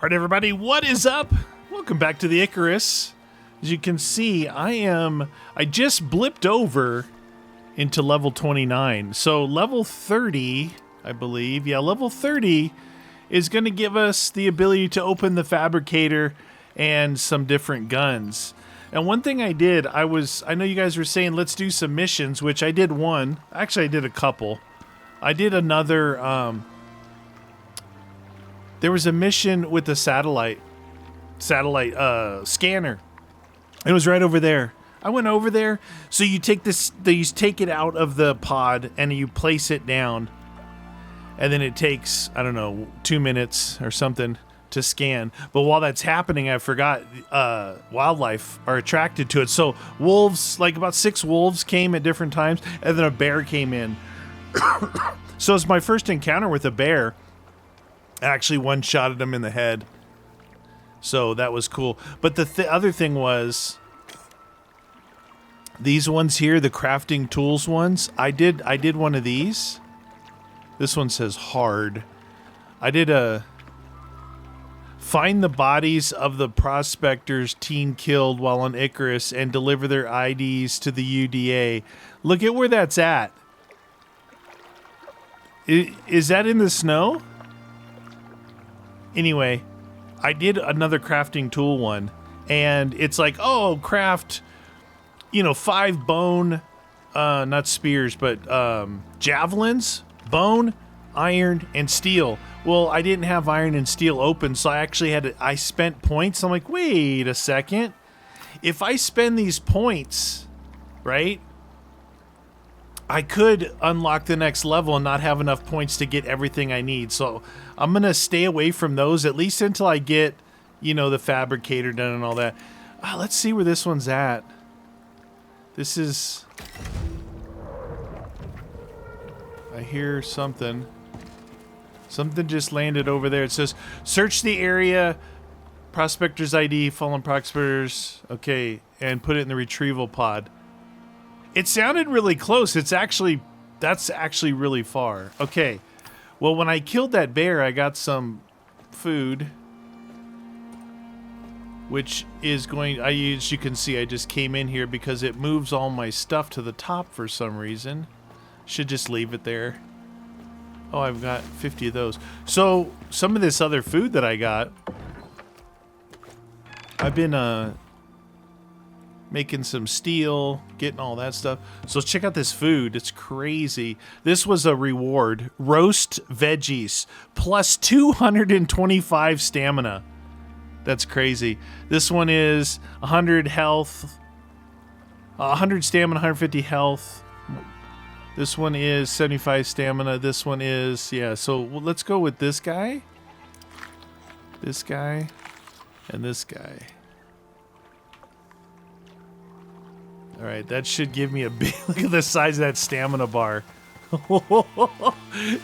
Alright everybody, what is up? Welcome back to the Icarus. As you can see, I just blipped over into level 29. So level 30, I believe, level 30 is going to give us the ability to open the fabricator and some different guns. And one thing I did, I know you guys were saying let's do some missions, which I did one. Actually, I did a couple. I did another, there was a mission with the satellite scanner. It was right over there. I went over there. So you take you take it out of the pod and you place it down. And then it takes, I don't know, 2 minutes or something to scan. But while that's happening, I forgot wildlife are attracted to it. So wolves, like about 6 wolves came at different times, and then a bear came in. So it's my first encounter with a bear. I actually one-shotted him in the head. So that was cool. But the other thing was, these ones here, the crafting tools ones, I did one of these. This one says hard. I did a find the bodies of the prospectors teen killed while on Icarus and deliver their IDs to the UDA. Look at where that's at. Is that in the snow? Anyway, I did another crafting tool one, and it's like, oh, craft, 5 bone, not spears, but javelins, bone, iron, and steel. Well, I didn't have iron and steel open, so I actually I spent points. I'm like, wait a second. If I spend these points, right, I could unlock the next level and not have enough points to get everything I need. So I'm going to stay away from those, at least until I get, the fabricator done and all that. Let's see where this one's at. This is... I hear something. Something just landed over there. It says, search the area, prospector's ID, fallen prospectors, okay, and put it in the retrieval pod. It sounded really close. That's actually really far. Okay. Well, when I killed that bear, I got some food, which is as you can see, I just came in here because it moves all my stuff to the top for some reason. Should just leave it there. Oh, I've got 50 of those. So some of this other food that I got, I've been, making some steel, getting all that stuff. So let's check out this food. It's crazy. This was a reward. Roast veggies plus 225 stamina. That's crazy. This one is 100 health, 100 stamina, 150 health. This one is 75 stamina. This one is, yeah. So let's go with this guy, and this guy. All right, that should give me a big... Look at the size of that stamina bar.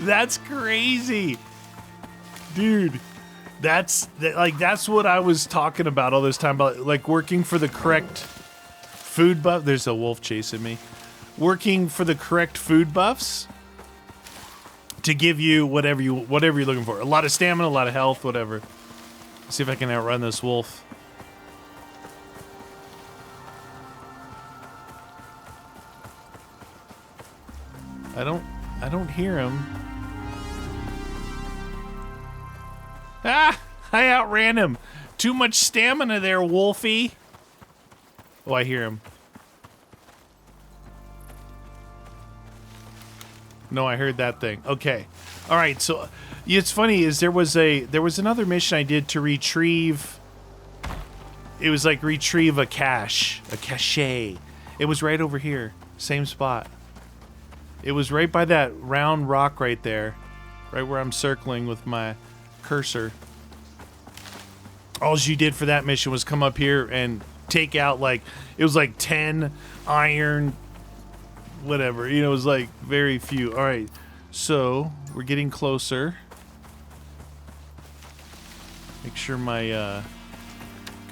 That's crazy. Dude, that's what I was talking about all this time, about like working for the correct food buff. There's a wolf chasing me. Working for the correct food buffs to give you whatever you're looking for. A lot of stamina, a lot of health, whatever. Let's see if I can outrun this wolf. I don't hear him. Ah! I outran him. Too much stamina there, Wolfie. Oh, I hear him. No, I heard that thing. Okay. All right, so it's funny is there was another mission I did to retrieve. It was like retrieve a cache. It was right over here. Same spot. It was right by that round rock right there. Right where I'm circling with my cursor. All you did for that mission was come up here and take out it was like 10 iron, whatever. It was like very few. All right, so we're getting closer. Make sure my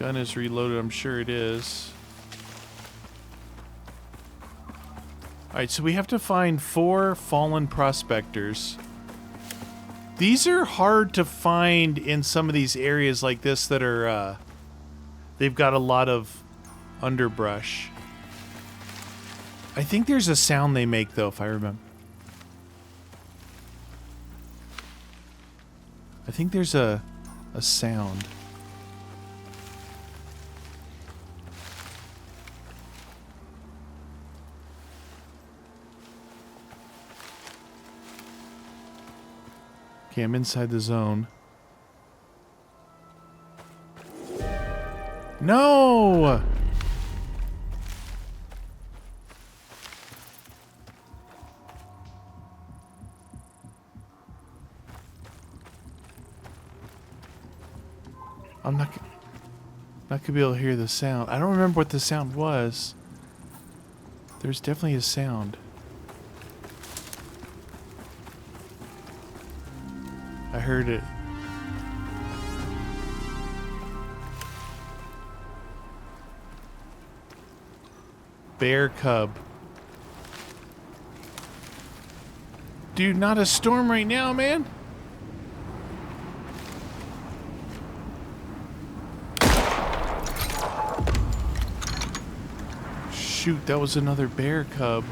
gun is reloaded. I'm sure it is. Alright, so we have to find 4 fallen prospectors. These are hard to find in some of these areas like this that are, they've got a lot of underbrush. I think there's a sound they make, though, if I remember. I think there's a sound. Okay, I'm inside the zone. No! I'm not gonna be able to hear the sound. I don't remember what the sound was. There's definitely a sound. I heard it. Bear cub. Dude, not a storm right now, man. Shoot, that was another bear cub.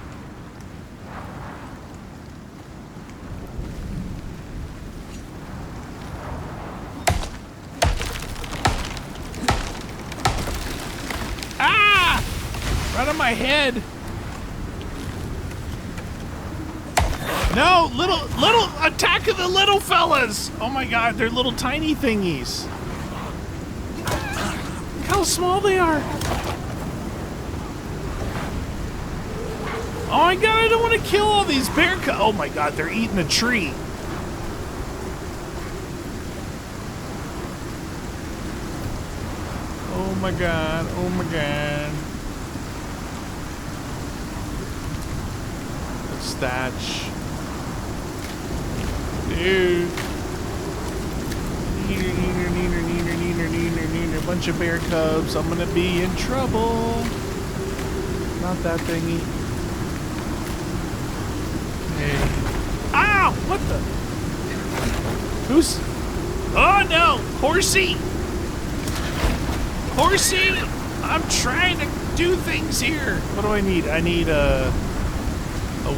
Ah! Right on my head. No, little attack of the little fellas. Oh my god, they're little tiny thingies. Look how small they are. Oh my god, I don't want to kill all these bear cubs. Oh my god, they're eating a tree. Oh my god, oh my god. That's thatch. Dude. Neener. A bunch of bear cubs. I'm gonna be in trouble. Not that thingy. Ow! What the? Who's? Oh no! Horsey! Horsey! I'm trying to do things here. What do I need? I need a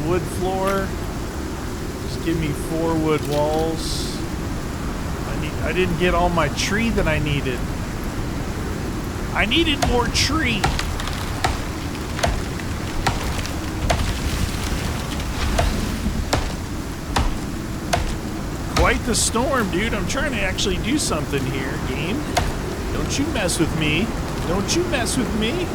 wood floor. Just give me 4 wood walls. I didn't get all my tree that I needed. I needed more tree. Quite the storm, dude. I'm trying to actually do something here, game. Don't you mess with me. Don't you mess with me.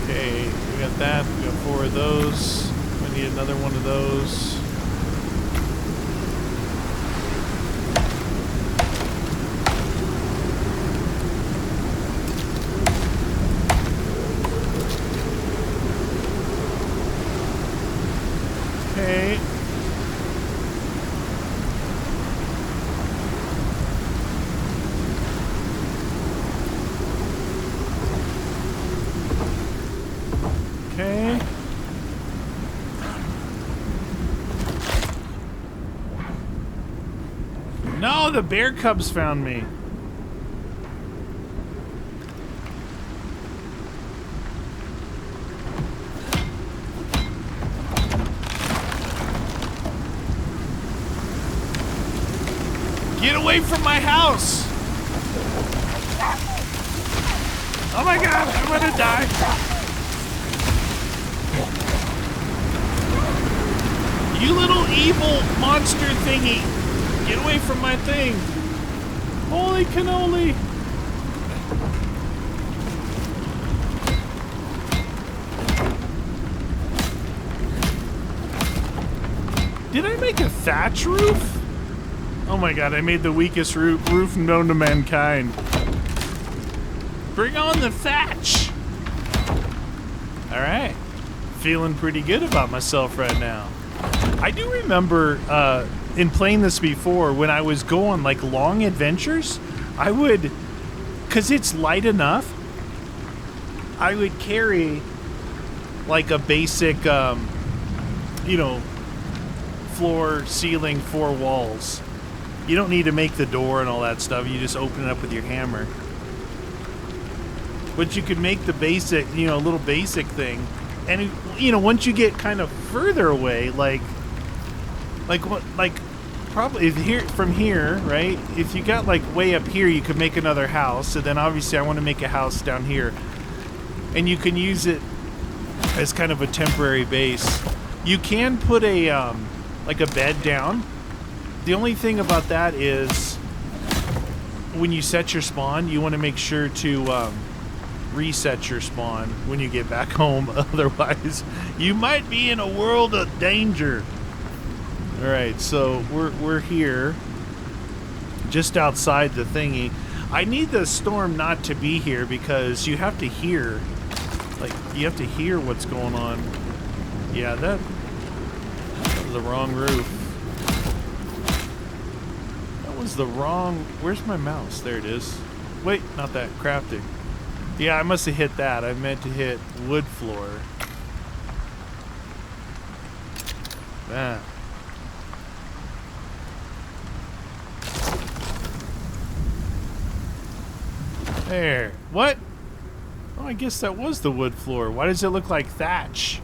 Okay, we got that. We got 4 of those. We need another one of those. Okay. Okay. No, the bear cubs found me. Get away from my house! Oh my god, I'm gonna die. You little evil monster thingy! Get away from my thing! Holy cannoli! Did I make a thatch roof? Oh my god, I made the weakest roof known to mankind. Bring on the thatch! Alright. Feeling pretty good about myself right now. I do remember in playing this before, when I was going like long adventures, I would, because it's light enough, I would carry like a basic, you know, floor, ceiling, 4 walls. You don't need to make the door and all that stuff. You just open it up with your hammer. But you could make the basic, you know, little basic thing. And, you know, once you get kind of further away, like probably here from here, right? If you got like way up here, you could make another house. So then obviously I want to make a house down here. And you can use it as kind of a temporary base. You can put a, like a bed down. The only thing about that is when you set your spawn, you want to make sure to reset your spawn when you get back home. Otherwise, you might be in a world of danger. All right, so we're here, just outside the thingy. I need the storm not to be here because you have to hear, like, you have to hear what's going on. Yeah, that was the wrong roof. The wrong, where's my mouse? There it is. Wait, not that, crafting. Yeah, I must have hit that. I meant to hit wood floor. Ah. There. What? Oh, I guess that was the wood floor. Why does it look like thatch?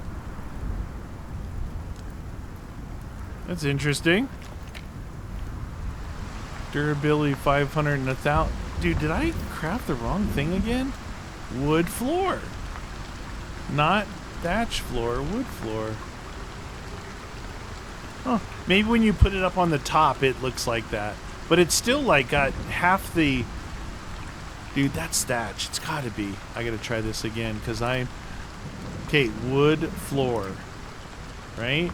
That's interesting. Durability 500 and 1,000. Dude, did I craft the wrong thing again? Wood floor. Not thatch floor, wood floor. Oh, maybe when you put it up on the top, it looks like that. But it's still like got half the... Dude, that's thatch. It's gotta be. I gotta try this again, because I... Okay, wood floor. Right?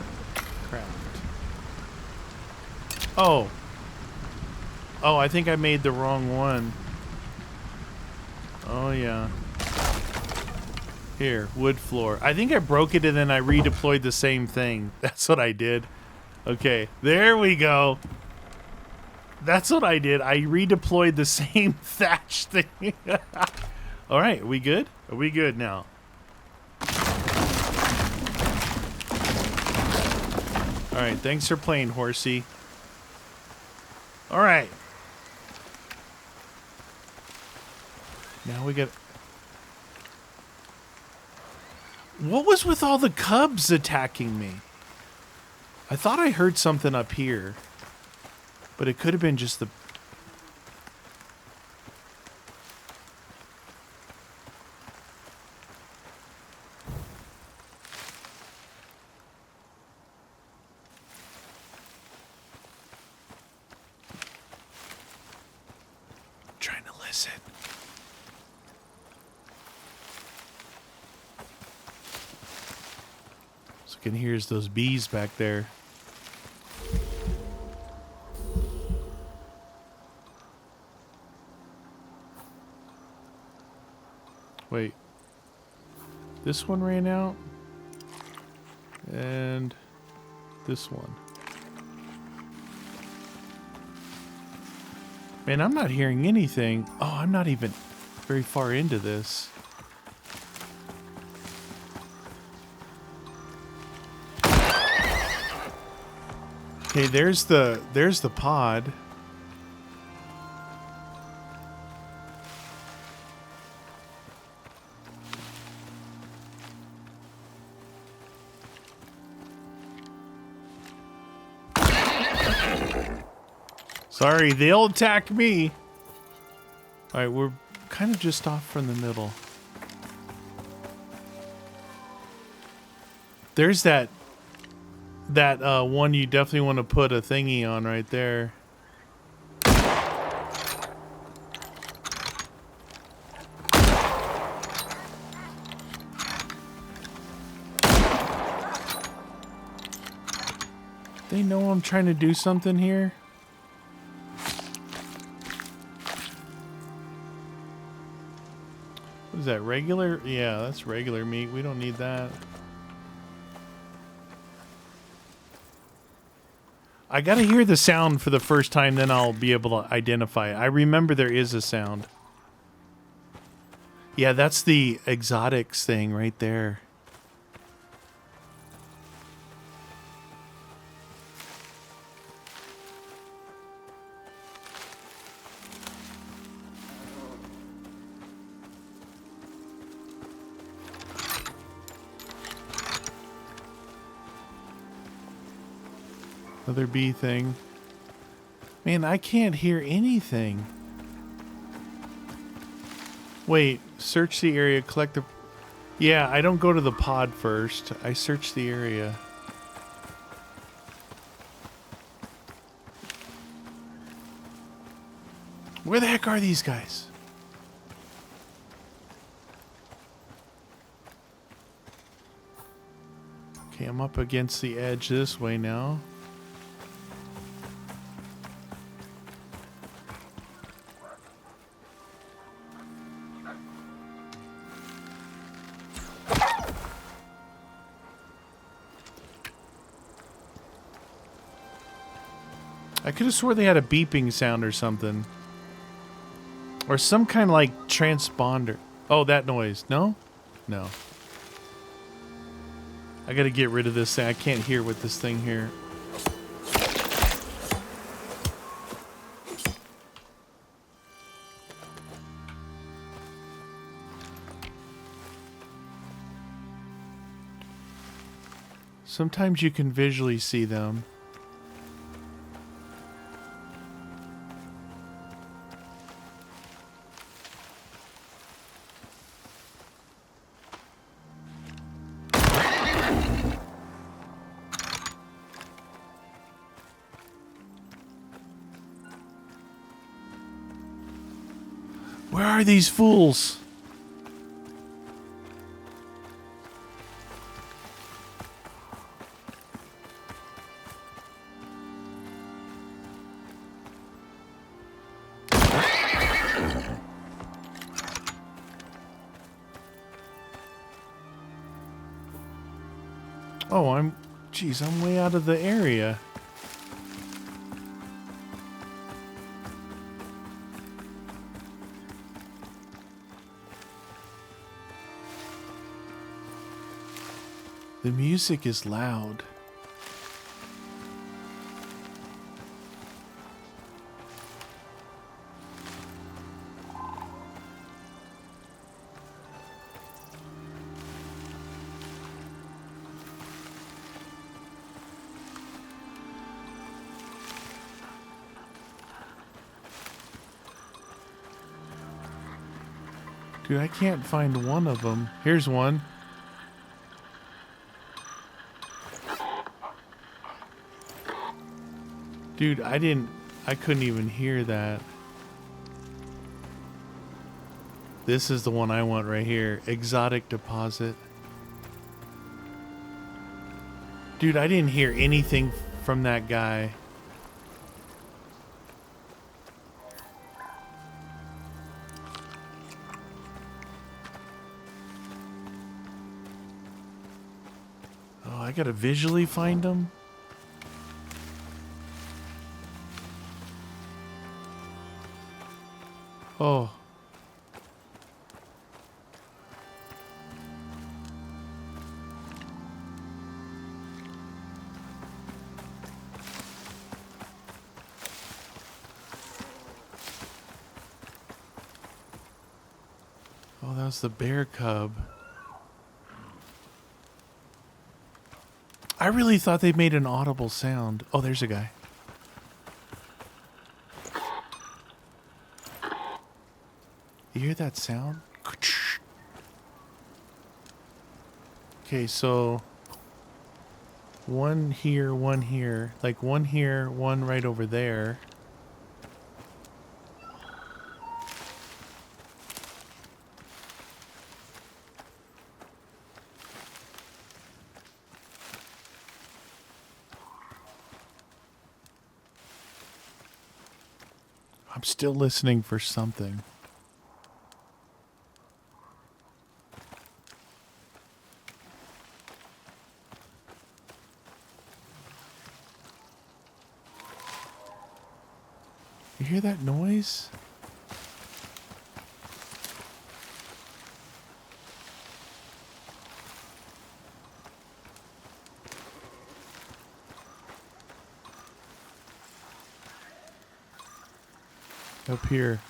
Craft. Oh. Oh, I think I made the wrong one. Oh, yeah. Here, wood floor. I think I broke it and then I redeployed the same thing. That's what I did. Okay, there we go. That's what I did. I redeployed the same thatch thing. All right, are we good? Are we good now? All right, thanks for playing, horsey. All right. Now we got... What was with all the cubs attacking me? I thought I heard something up here. But it could have been just the... I'm trying to listen. So I can hear those bees back there. Wait, this one ran out, and this one. Man, I'm not hearing anything. Oh, I'm not even very far into this. Okay, there's the pod. Sorry, they'll attack me. All right, we're kind of just off from the middle. There's that one you definitely want to put a thingy on right there. They know I'm trying to do something here. Is that regular? Yeah, that's regular meat. We don't need that. I gotta hear the sound for the first time, then I'll be able to identify it. I remember there is a sound. Yeah, that's the exotics thing right there. Another bee thing. Man, I can't hear anything. Wait, search the area, collect the... Yeah, I don't go to the pod first. I search the area. Where the heck are these guys? Okay, I'm up against the edge this way now. I could have swore they had a beeping sound or something. Or some kind of like transponder. Oh, that noise. No? No. I gotta get rid of this thing. I can't hear with this thing here. Sometimes you can visually see them. Where are these fools? Oh, geez, I'm way out of the area. The music is loud. Dude, I can't find one of them. Here's one. Dude, I couldn't even hear that. This is the one I want right here. Exotic deposit. Dude, I didn't hear anything from that guy. Oh, I gotta visually find him? Oh. Oh, that was the bear cub. I really thought they made an audible sound. Oh, there's a guy. You hear that sound? Okay, so one here, one here. Like one here, one right over there. I'm still listening for something. You hear that noise? Up here.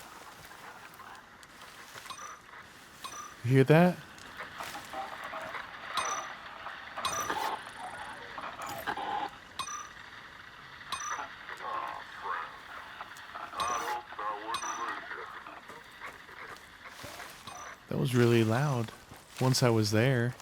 You hear that? That was really loud once I was there.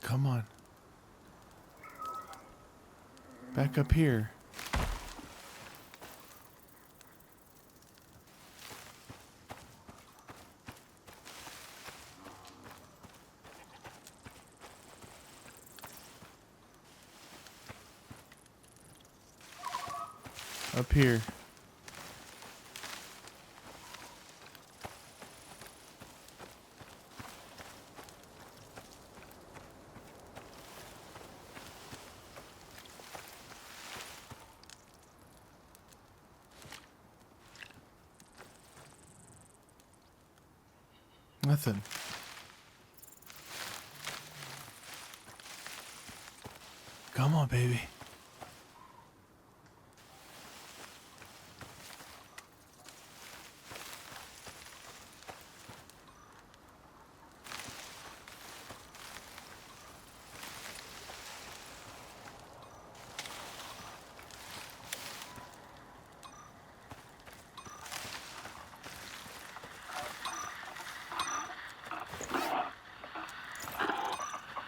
Come on. Back up here. Up here. Nothing. Come on, baby.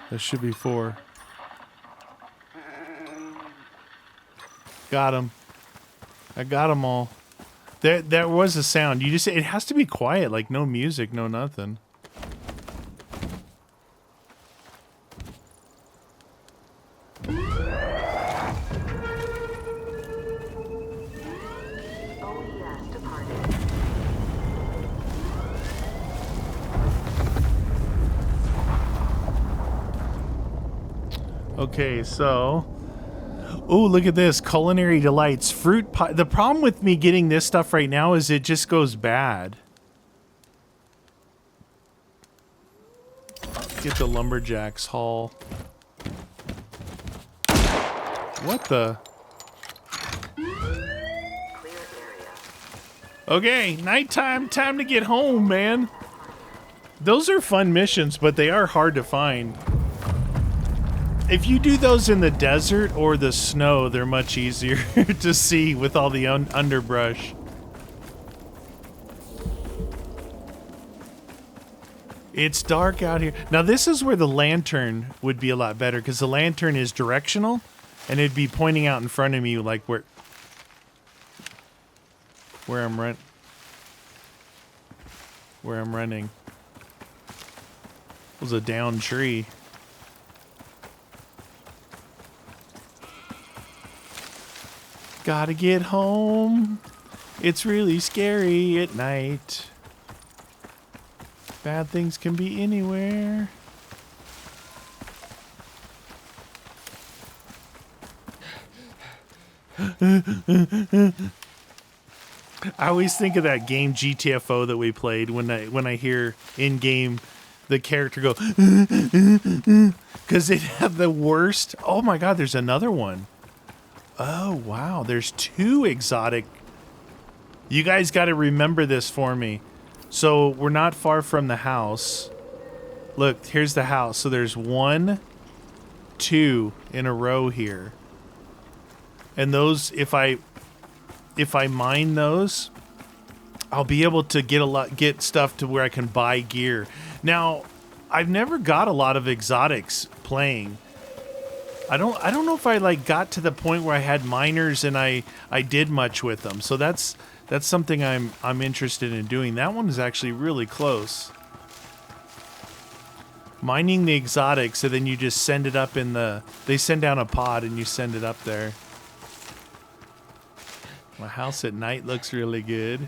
There should be 4. Got him. I got them all. There was a sound. You just, it has to be quiet, like no music, no nothing. Okay, so... Oh, look at this. Culinary delights. Fruit pie. The problem with me getting this stuff right now is it just goes bad. Get the lumberjack's haul. What the? Okay, nighttime. Time to get home, man. Those are fun missions, but they are hard to find. If you do those in the desert or the snow, they're much easier to see with all the underbrush. It's dark out here. Now this is where the lantern would be a lot better because the lantern is directional and it'd be pointing out in front of me like where I'm running. It was a downed tree. Gotta get home. It's really scary at night. Bad things can be anywhere. I always think of that game GTFO that we played when I hear in game the character go because it had the worst. Oh my god, there's another one. Oh, wow. There's 2 exotic. You guys got to remember this for me. So we're not far from the house. Look, here's the house. So there's 1, 2 in a row here. And those, if I mine those, I'll be able to get stuff to where I can buy gear. Now, I've never got a lot of exotics playing. I don't know if I like got to the point where I had miners and I did much with them. So that's something I'm interested in doing. That one is actually really close. Mining the exotics, so then you just send it up in the... They send down a pod and you send it up there. My house at night looks really good.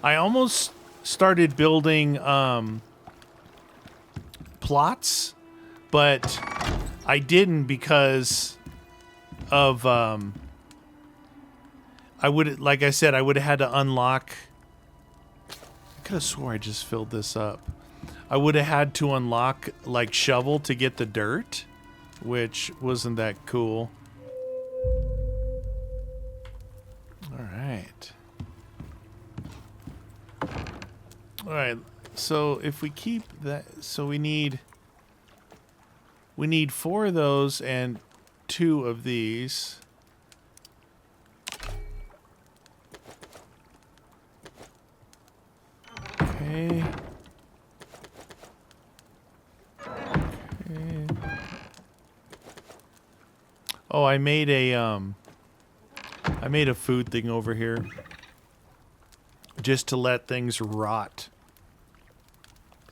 I almost started building plots, but I didn't because of I would, like I said, I would have had to unlock. I could have swore I just filled this up. I would have had to unlock like shovel to get the dirt, which wasn't that cool. All right. All right. So if we keep that, so we need 4 of those and 2 of these. Okay. Okay. Oh, I made a food thing over here just to let things rot.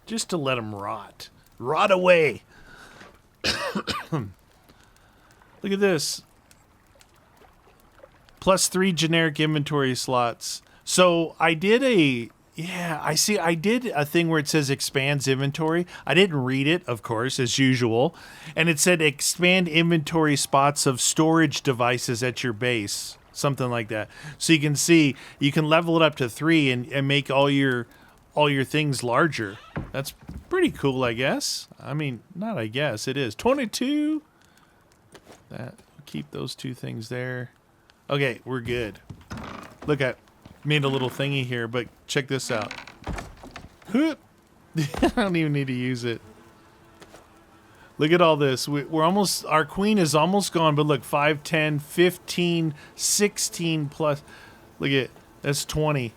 Just to let them rot. Rot away. Look at this. +3 generic inventory slots. So I did a thing where it says expands inventory. I didn't read it, of course, as usual. And it said expand inventory spots of storage devices at your base. Something like that. So you can see, you can level it up to 3 and make all your things larger. That's pretty cool, I guess. I mean, not I guess, it is. 22. That, keep those 2 things there. Okay, we're good. Look, I made a little thingy here, but check this out. I don't even need to use it. Look at all this. We're almost, our queen is almost gone, but look, 5, 10, 15, 16 plus. Look at, that's 20.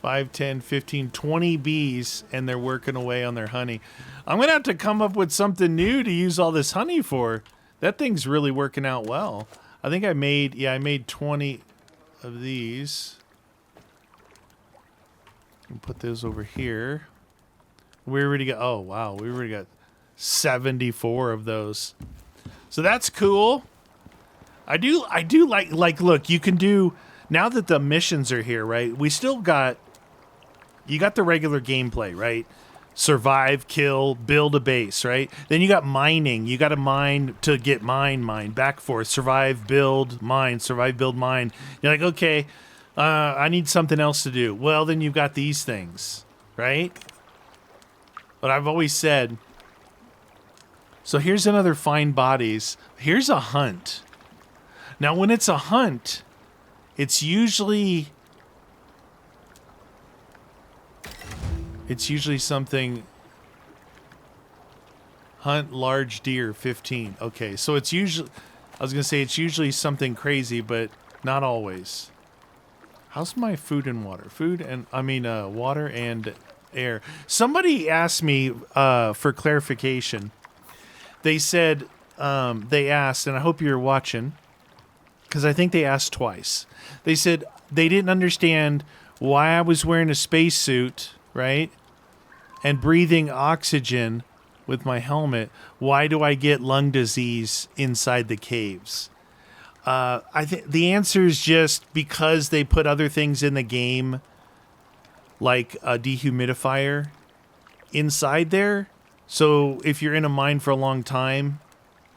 5, 10, 15, 20 bees, and they're working away on their honey. I'm going to have to come up with something new to use all this honey for. That thing's really working out well. I think I made 20 of these. And put those over here. We already got, oh wow, we already got 74 of those. So that's cool. I do like look, you can do, now that the missions are here, right? We still got, you got the regular gameplay, right? Survive, kill, build a base, right? Then you got mining. You got to mine to get mine, back forth, survive, build, mine, survive, build, mine. You're like, okay, I need something else to do. Well, then you've got these things, right? But I've always said, so here's another find bodies. Here's a hunt. Now, when it's a hunt, it's usually something, hunt large deer, 15. Okay, so it's usually, I was going to say it's usually something crazy, but not always. How's my food and water? Water and air. Somebody asked me for clarification. They said, they asked, and I hope you're watching, because I think they asked twice. They said they didn't understand why I was wearing a spacesuit, right? And breathing oxygen with my helmet. Why do I get lung disease inside the caves? I think the answer is just because they put other things in the game, like a dehumidifier, inside there. So if you're in a mine for a long time,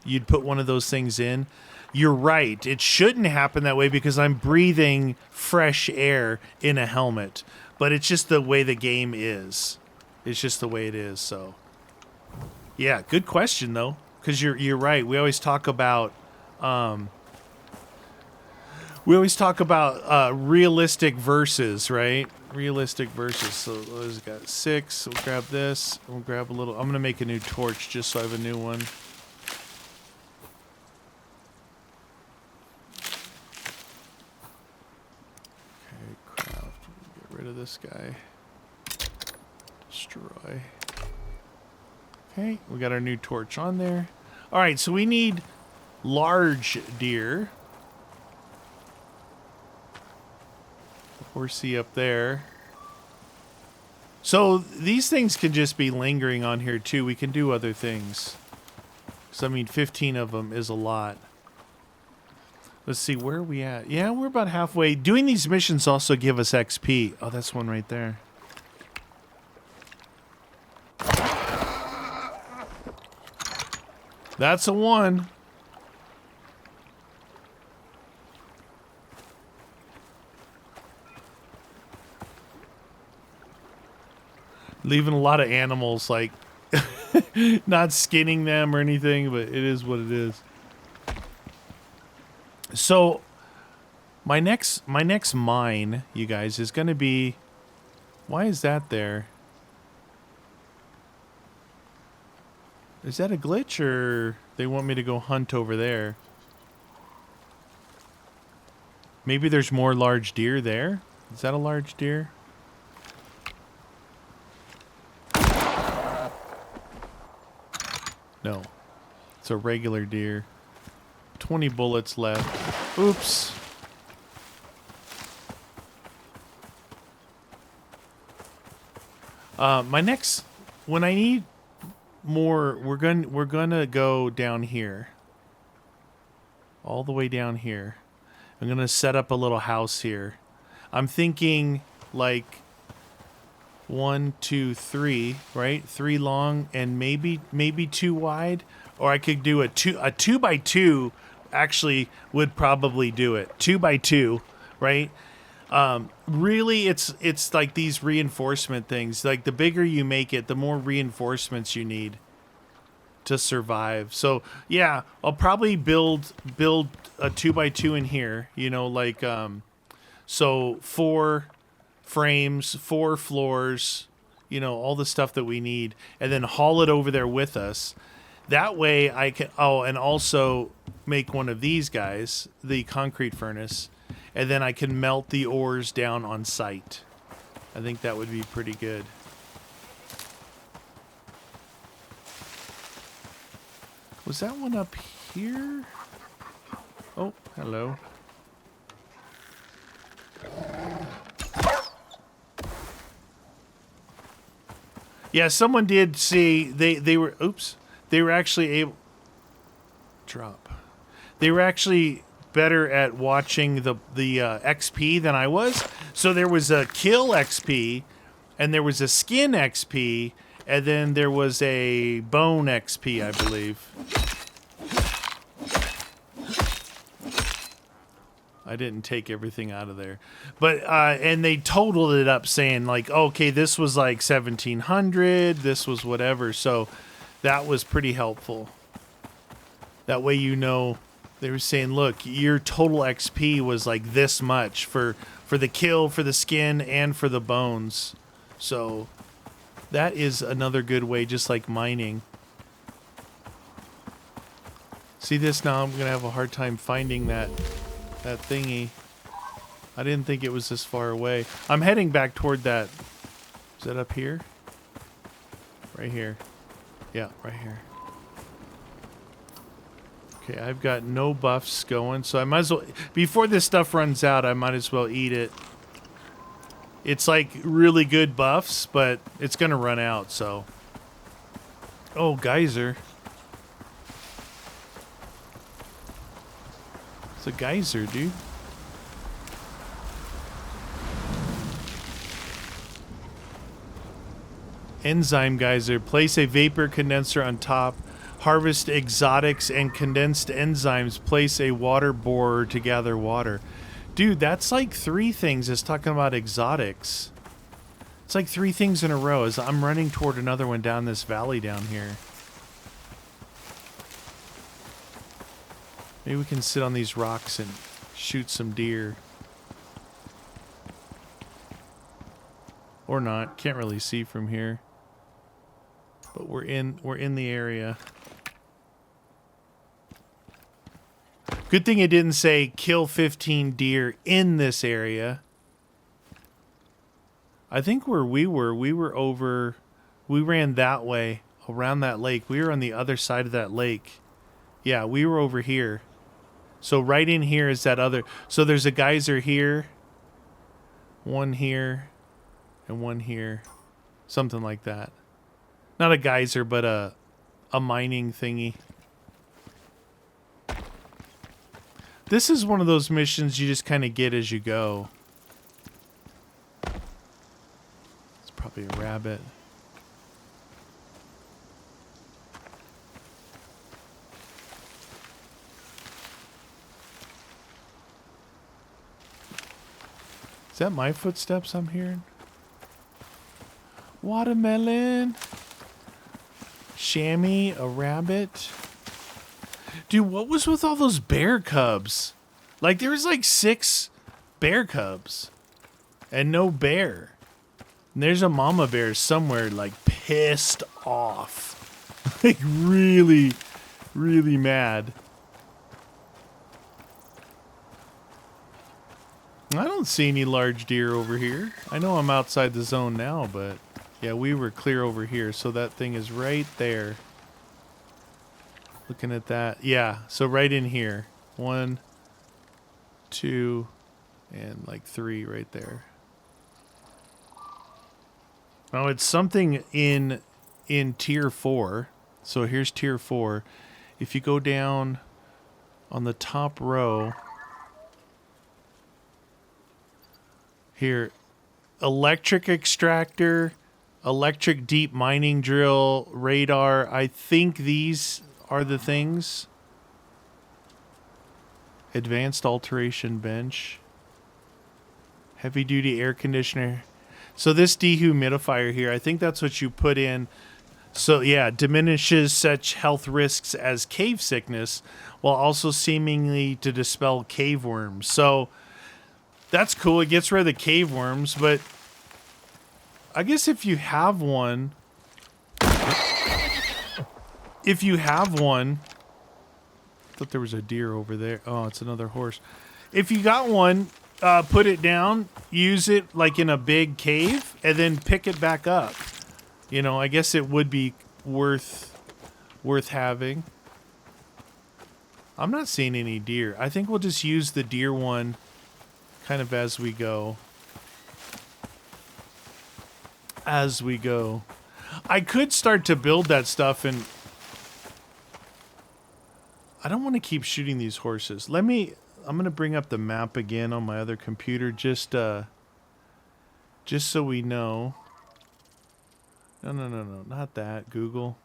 you'd put one of those things in. You're right. It shouldn't happen that way because I'm breathing fresh air in a helmet. But it's just the way the game is. It's just the way it is. So, yeah, good question though, because you're right. We always talk about realistic verses, right? Realistic verses. So we've got 6. We'll grab this. We'll grab a little. I'm gonna make a new torch just so I have a new one. Okay, craft. Get rid of this guy. Destroy. Okay, we got our new torch on there. All right, so we need large deer. Horsey up there. So these things can just be lingering on here too. We can do other things. So I mean, 15 of them is a lot. Let's see, where are we at? Yeah, we're about halfway. Doing these missions also give us XP. Oh, that's one right there. That's a 1. Leaving a lot of animals, like, not skinning them or anything, but it is what it is. So, my next mine, you guys, is going to be... Why is that there? Is that a glitch, or they want me to go hunt over there? Maybe there's more large deer there? Is that a large deer? No. It's a regular deer. 20 bullets left. Oops. My next... When I need more... We're gonna go down here. All the way down here. I'm gonna set up a little house here. I'm thinking like 1, 2, 3, right? 3 long and maybe 2 wide, or I could do a 2 by 2. Actually, would probably do it 2 by 2, right? Really, it's like these reinforcement things. Like the bigger you make it, the more reinforcements you need to survive. So yeah, I'll probably build a 2 by 2 in here. You know, like so 4 frames, 4 floors. You know, all the stuff that we need, and then haul it over there with us. That way I can, oh, and also make one of these guys, the concrete furnace, and then I can melt the ores down on site. I think that would be pretty good. Was that one up here? Oh, hello. Yeah, someone did see, they were, oops. They were actually able... Drop. They were actually better at watching the XP than I was. So there was a kill XP, and there was a skin XP, and then there was a bone XP, I believe. I didn't take everything out of there. But, and they totaled it up saying, like, okay, this was like 1,700, this was whatever. So... that was pretty helpful. That way you know, they were saying, look, your total XP was like this much for the kill, for the skin, and for the bones. So that is another good way, just like mining. See this now? I'm going to have a hard time finding that thingy. I didn't think it was this far away. I'm heading back toward that. Is that up here? Right here. Yeah, right here. Okay, I've got no buffs going, so I might as well... Before this stuff runs out, I might as well eat it. It's like really good buffs, but it's going to run out, so... Oh, geyser. It's a geyser, dude. Enzyme geyser. Place a vapor condenser on top. Harvest exotics and condensed enzymes. Place a water borer to gather water. Dude, that's like 3 things. It's talking about exotics. It's like 3 things in a row as I'm running toward another one down this valley down here. Maybe we can sit on these rocks and shoot some deer. Or not. Can't really see from here. But we're in the area. Good thing it didn't say kill 15 deer in this area. I think where we were over, we ran that way around that lake. We were on the other side of that lake. Yeah, we were over here. So right in here is that other, so there's a geyser here, one here, and one here. Something like that. Not a geyser, but a mining thingy. This is one of those missions you just kind of get as you go. It's probably a rabbit. Is that my footsteps I'm hearing? Watermelon. Chamois, a rabbit. Dude, what was with all those bear cubs? Like, there was like 6 bear cubs. And no bear. And there's a mama bear somewhere, like, pissed off. Like, really, really mad. I don't see any large deer over here. I know I'm outside the zone now, but... yeah, we were clear over here, so that thing is right there. Looking at that. Yeah, so right in here. 1, 2, and like 3 right there. Now it's something in tier 4. So here's tier 4. If you go down on the top row here, electric extractor, electric deep mining drill, radar. I think these are the things. Advanced alteration bench. Heavy duty air conditioner. So this dehumidifier here, I think that's what you put in. So yeah, diminishes such health risks as cave sickness while also seemingly to dispel cave worms. So that's cool. It gets rid of the cave worms, but I guess if you have one, I thought there was a deer over there. Oh, it's another horse. If you got one, put it down, use it like in a big cave, and then pick it back up. You know, I guess it would be worth having. I'm not seeing any deer. I think we'll just use the deer one kind of as we go. I could start to build that stuff, and I don't want to keep shooting these horses. I'm going to bring up the map again on my other computer just so we know. No, not that. Google.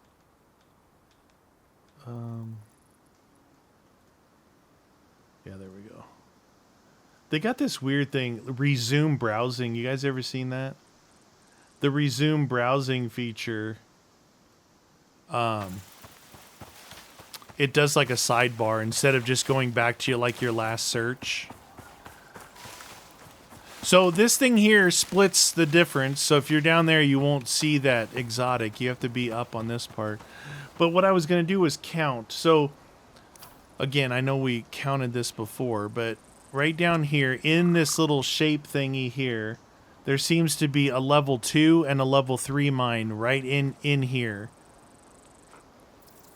Yeah, there we go. They got this weird thing, resume browsing. You guys ever seen that? The resume browsing feature, it does like a sidebar instead of just going back to your last search. So this thing here splits the difference. So if you're down there, you won't see that exotic. You have to be up on this part. But what I was going to do was count. So again, I know we counted this before, but right down here in this little shape thingy here, there seems to be a level 2 and a level 3 mine right in here.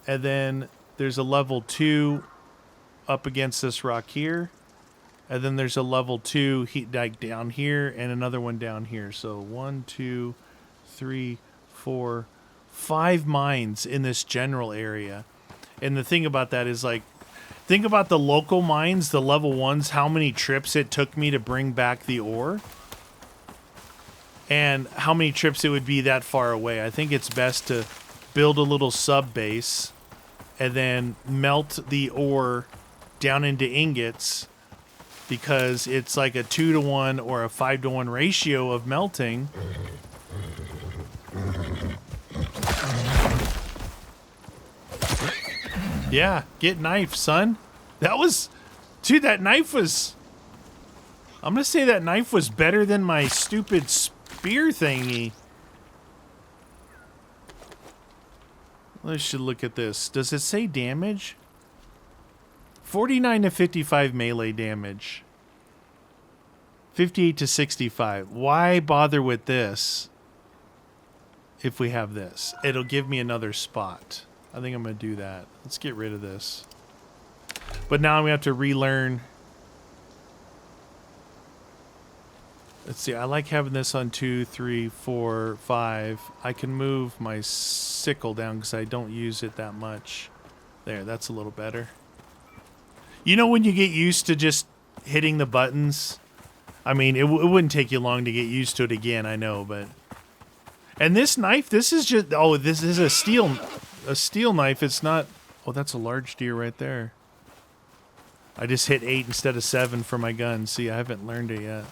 And then there's a level 2 up against this rock here. And then there's a level 2 like down here and another one down here. So 1, 2, 3, 4, 5 mines in this general area. And the thing about that is, like, think about the local mines, the level 1s, how many trips it took me to bring back the ore. And how many trips it would be that far away. I think it's best to build a little sub base and then melt the ore down into ingots, because it's like a 2-to-1 or a 5-to-1 ratio of melting. Yeah, get knife, son. That was... dude, that knife was... I'm going to say that knife was better than my stupid spear thingy. Let's should look at this. Does it say damage? 49 to 55 melee damage. 58 to 65. Why bother with this if we have this? It'll give me another spot. I think I'm going to do that. Let's get rid of this. But now we have to relearn. Let's see. I like having this on 2, 3, 4, 5. I can move my sickle down because I don't use it that much. There, that's a little better. You know when you get used to just hitting the buttons? I mean, it wouldn't take you long to get used to it again, I know, but... And this knife, this is just... oh, this is a steel knife. It's not... oh, that's a large deer right there. I just hit 8 instead of 7 for my gun. See, I haven't learned it yet.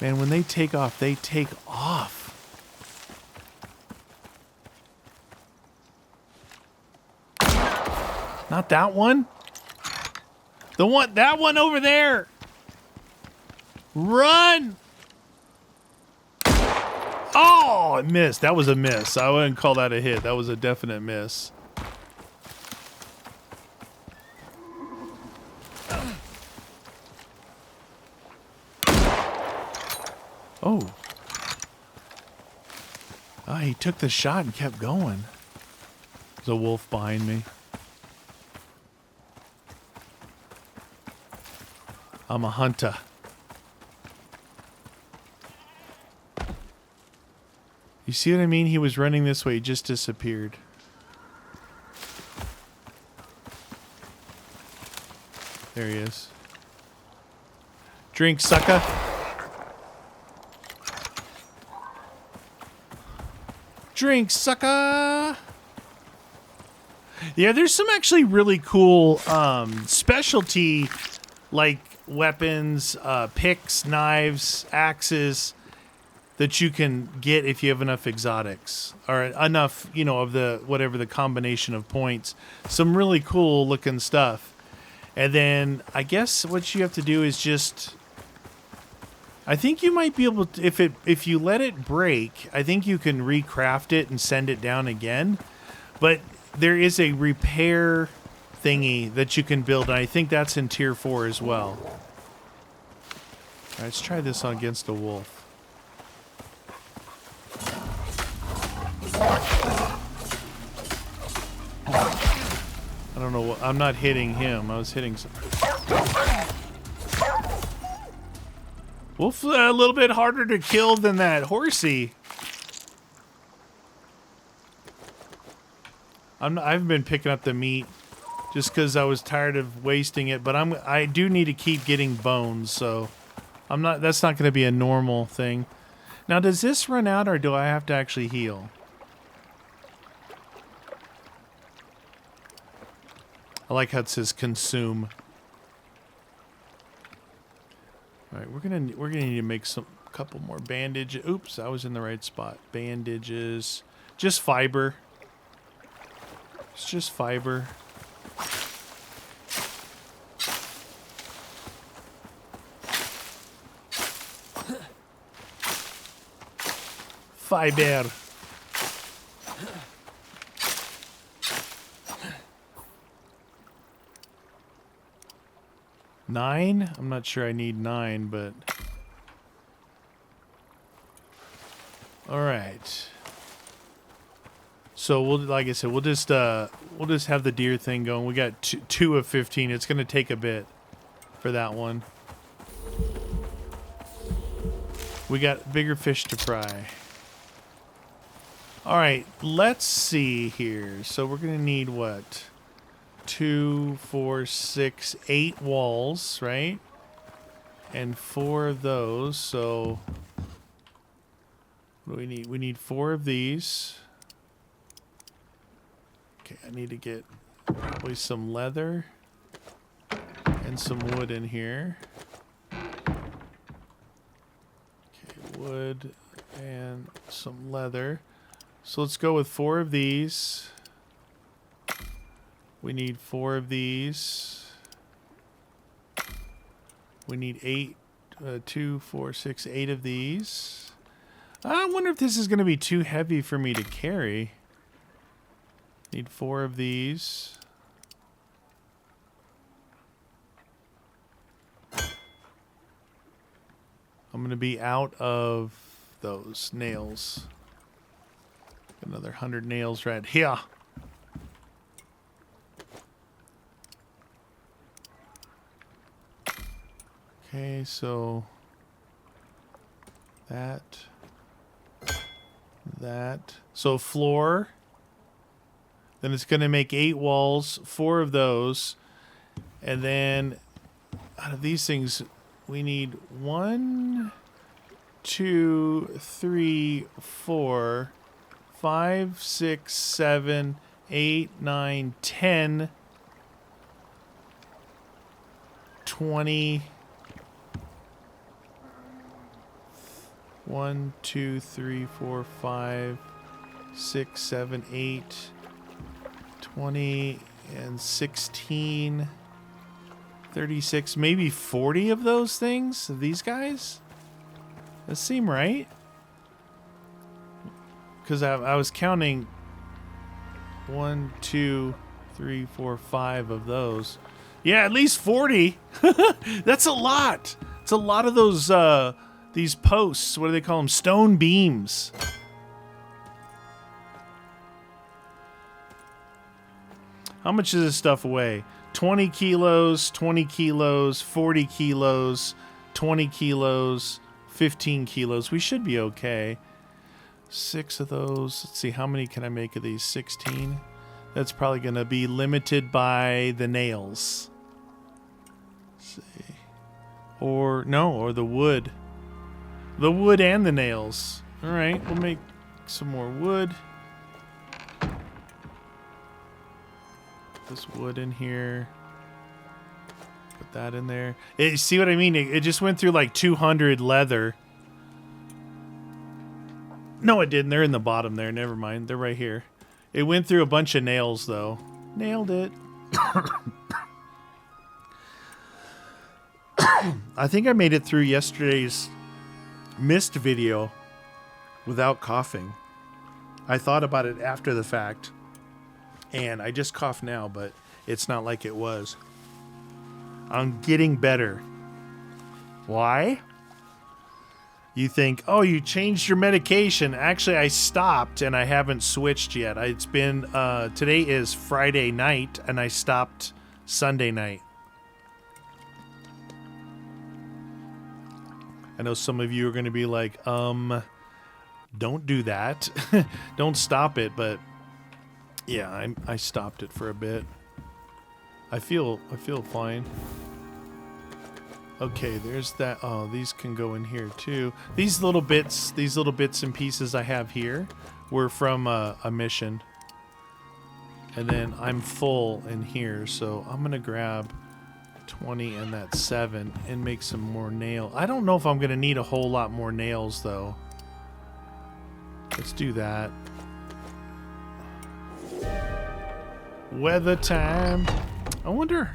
Man, when they take off, they take off. Not that one. That one over there. Run! Oh, it missed. That was a miss. I wouldn't call that a hit. That was a definite miss. Oh. Ah, he took the shot and kept going. There's a wolf behind me. I'm a hunter. You see what I mean? He was running this way, he just disappeared. There he is. Drink, sucker. Drink, sucker. Yeah, there's some actually really cool specialty like weapons, picks, knives, axes that you can get if you have enough exotics or enough, you know, of the whatever the combination of points. Some really cool looking stuff. And then I guess what you have to do is just, I think you might be able to, if you let it break, I think you can recraft it and send it down again. But there is a repair thingy that you can build, and I think that's in tier 4 as well. All right, let's try this on against a wolf. I don't know what, I'm not hitting him. I was hitting some. Wolf a little bit harder to kill than that horsey. I've been picking up the meat just because I was tired of wasting it, but I do need to keep getting bones, so I'm not. That's not going to be a normal thing. Now, does this run out, or do I have to actually heal? I like how it says consume. All right, we're gonna need to make a couple more bandages. Oops, I was in the right spot. Bandages, just fiber. It's just fiber. Fiber. Nine? I'm not sure I need 9, but all right. So we'll, like I said, we'll just have the deer thing going. We got two of 15. It's going to take a bit for that one. We got bigger fish to fry. All right, let's see here. So we're going to need what? 2, 4, 6, 8 walls, right? And 4 of those. So what do we need? We need 4 of these. Okay, I need to get probably some leather and some wood in here. Okay, wood and some leather. So let's go with 4 of these. We need 4 of these. We need 8, 2, 4, 6, 8 of these. I wonder if this is going to be too heavy for me to carry. Need 4 of these. I'm going to be out of those nails. Another 100 nails right here. Okay, so that. So floor. Then it's going to make 8 walls, 4 of those. And then out of these things, we need 1, 2, 3, 4, 5, 6, 7, 8, 9, 10, 20, 1, 2, 3, 4, 5, 6, 7, 8, 20, and 16, 36, maybe 40 of those things? Of these guys? That seem right? Because I was counting 1, 2, 3, 4, 5 of those. Yeah, at least 40. That's a lot. It's a lot of those, these posts. What do they call them? Stone beams. How much does this stuff weigh? 20 kilos, 20 kilos, 40 kilos, 20 kilos, 15 kilos. We should be okay. 6 of those. Let's see, how many can I make of these? 16. That's probably going to be limited by the nails. Let's see. Or, no, or the wood. The wood and the nails. All right, we'll make some more wood. Put this wood in here. Put that in there. See what I mean? It just went through like 200 leather. No, it didn't. They're in the bottom there. Never mind. They're right here. It went through a bunch of nails, though. Nailed it. I think I made it through yesterday's missed video without coughing. I thought about it after the fact, and I just cough now, but it's not like it was. I'm getting better. Why? You think, oh, you changed your medication. Actually, I stopped, and I haven't switched yet. It's been, today is Friday night, and I stopped Sunday night. I know some of you are going to be like, don't do that. Don't stop it, but yeah, I stopped it for a bit. I feel fine. Okay, there's that. Oh, these can go in here too. These little bits and pieces I have here were from a mission. And then I'm full in here, so I'm gonna grab 20 and that 7 and make some more nail. I don't know if I'm gonna need a whole lot more nails though. Let's do that. Weather time. I wonder.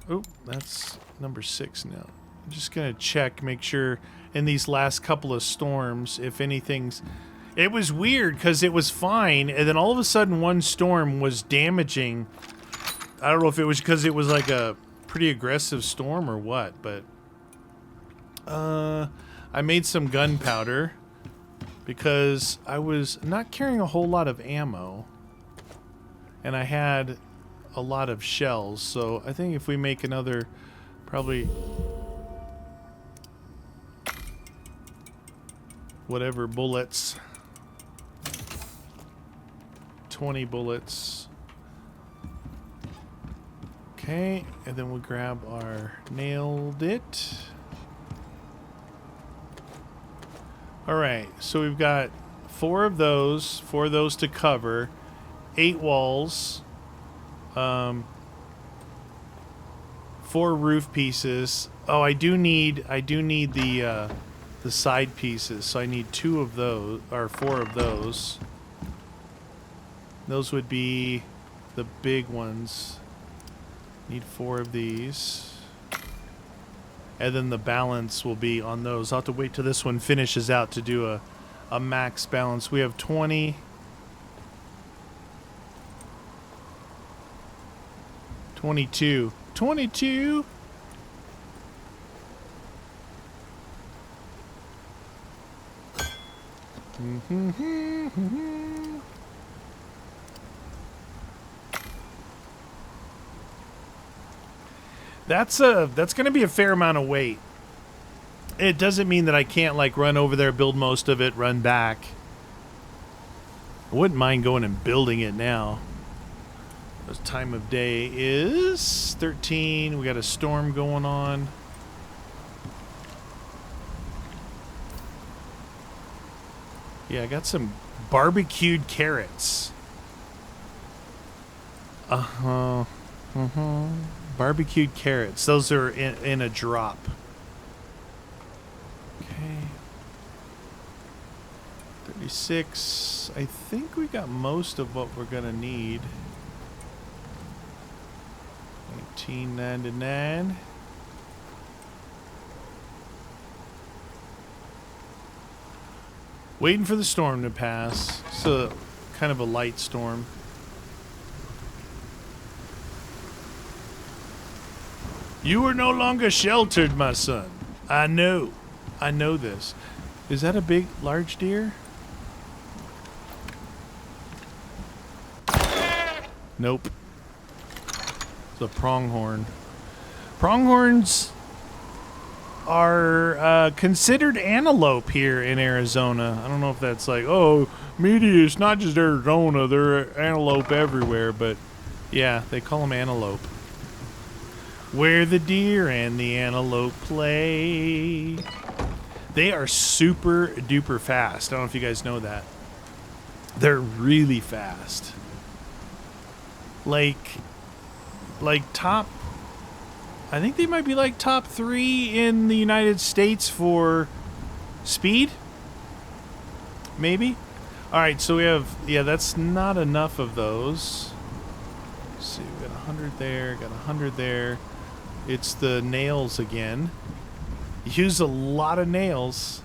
Oh, that's number 6 now. I'm just gonna check, make sure in these last couple of storms if anything's. It was weird because it was fine, and then all of a sudden one storm was damaging. I don't know if it was because it was like a pretty aggressive storm or what, but I made some gunpowder because I was not carrying a whole lot of ammo, and I had a lot of shells. So I think if we make another, probably whatever bullets, 20 bullets. Okay, and then we'll grab our nailed it. All right, so we've got 4 of those to cover, 8 walls, 4 roof pieces. Oh, I do need the side pieces, so I need 2 of those, or 4 of those. Those would be the big ones. Need 4 of these. And then the balance will be on those. I'll have to wait till this one finishes out to do a max balance. We have 20. 22. 22! That's going to be a fair amount of weight. It doesn't mean that I can't like run over there, build most of it, run back. I wouldn't mind going and building it now. The time of day is 13. We got a storm going on. Yeah, I got some barbecued carrots. Barbecued carrots. Those are in a drop. Okay. 36. I think we got most of what we're gonna need. 1999. Waiting for the storm to pass. So, kind of a light storm. You are no longer sheltered, my son. I know. I know this. Is that a big, large deer? Nope. It's a pronghorn. Pronghorns are considered antelope here in Arizona. I don't know if that's like, oh, media, it's not just Arizona. They're antelope everywhere. But yeah, they call them antelope. Where the deer and the antelope play. They are super duper fast. I don't know if you guys know that. They're really fast. Like top, I think they might be like top 3 in the United States for speed. Maybe. All right, so we have, yeah, that's not enough of those. Let's see, we got 100 there, got 100 there. It's the nails again. Use a lot of nails.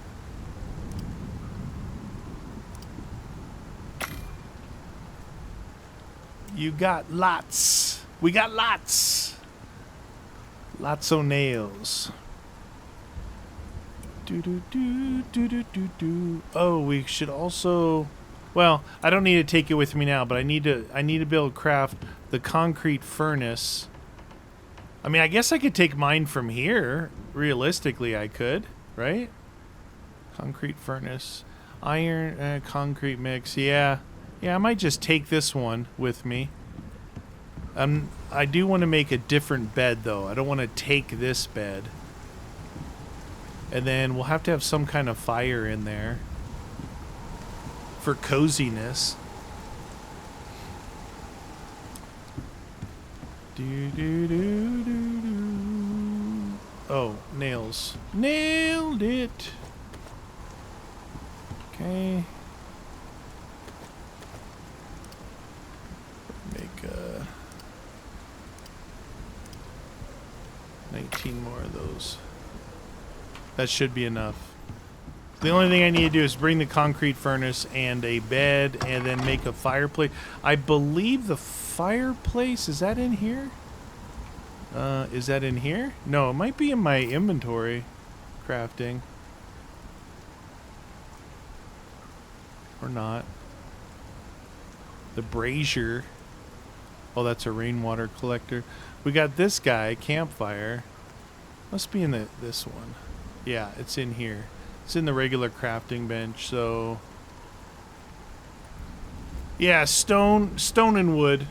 You got lots. We got lots. Lots of nails. Oh, we should also. Well, I don't need to take it with me now, but I need to build craft the concrete furnace. I mean, I guess I could take mine from here. Realistically, I could, right? Concrete furnace, iron, concrete mix. Yeah, I might just take this one with me. I do want to make a different bed, though. I don't want to take this bed. And then we'll have to have some kind of fire in there for coziness. Oh, nails. Nailed it. Okay. Make 19 more of those. That should be enough. The only thing I need to do is bring the concrete furnace and a bed and then make a fireplace. I believe the fireplace, is that in here? Is that in here? No, it might be in my inventory. Crafting. Or not. The brazier. Oh, that's a rainwater collector. We got this guy, campfire. Must be in this one. Yeah, it's in here. It's in the regular crafting bench, so... Yeah, stone and wood.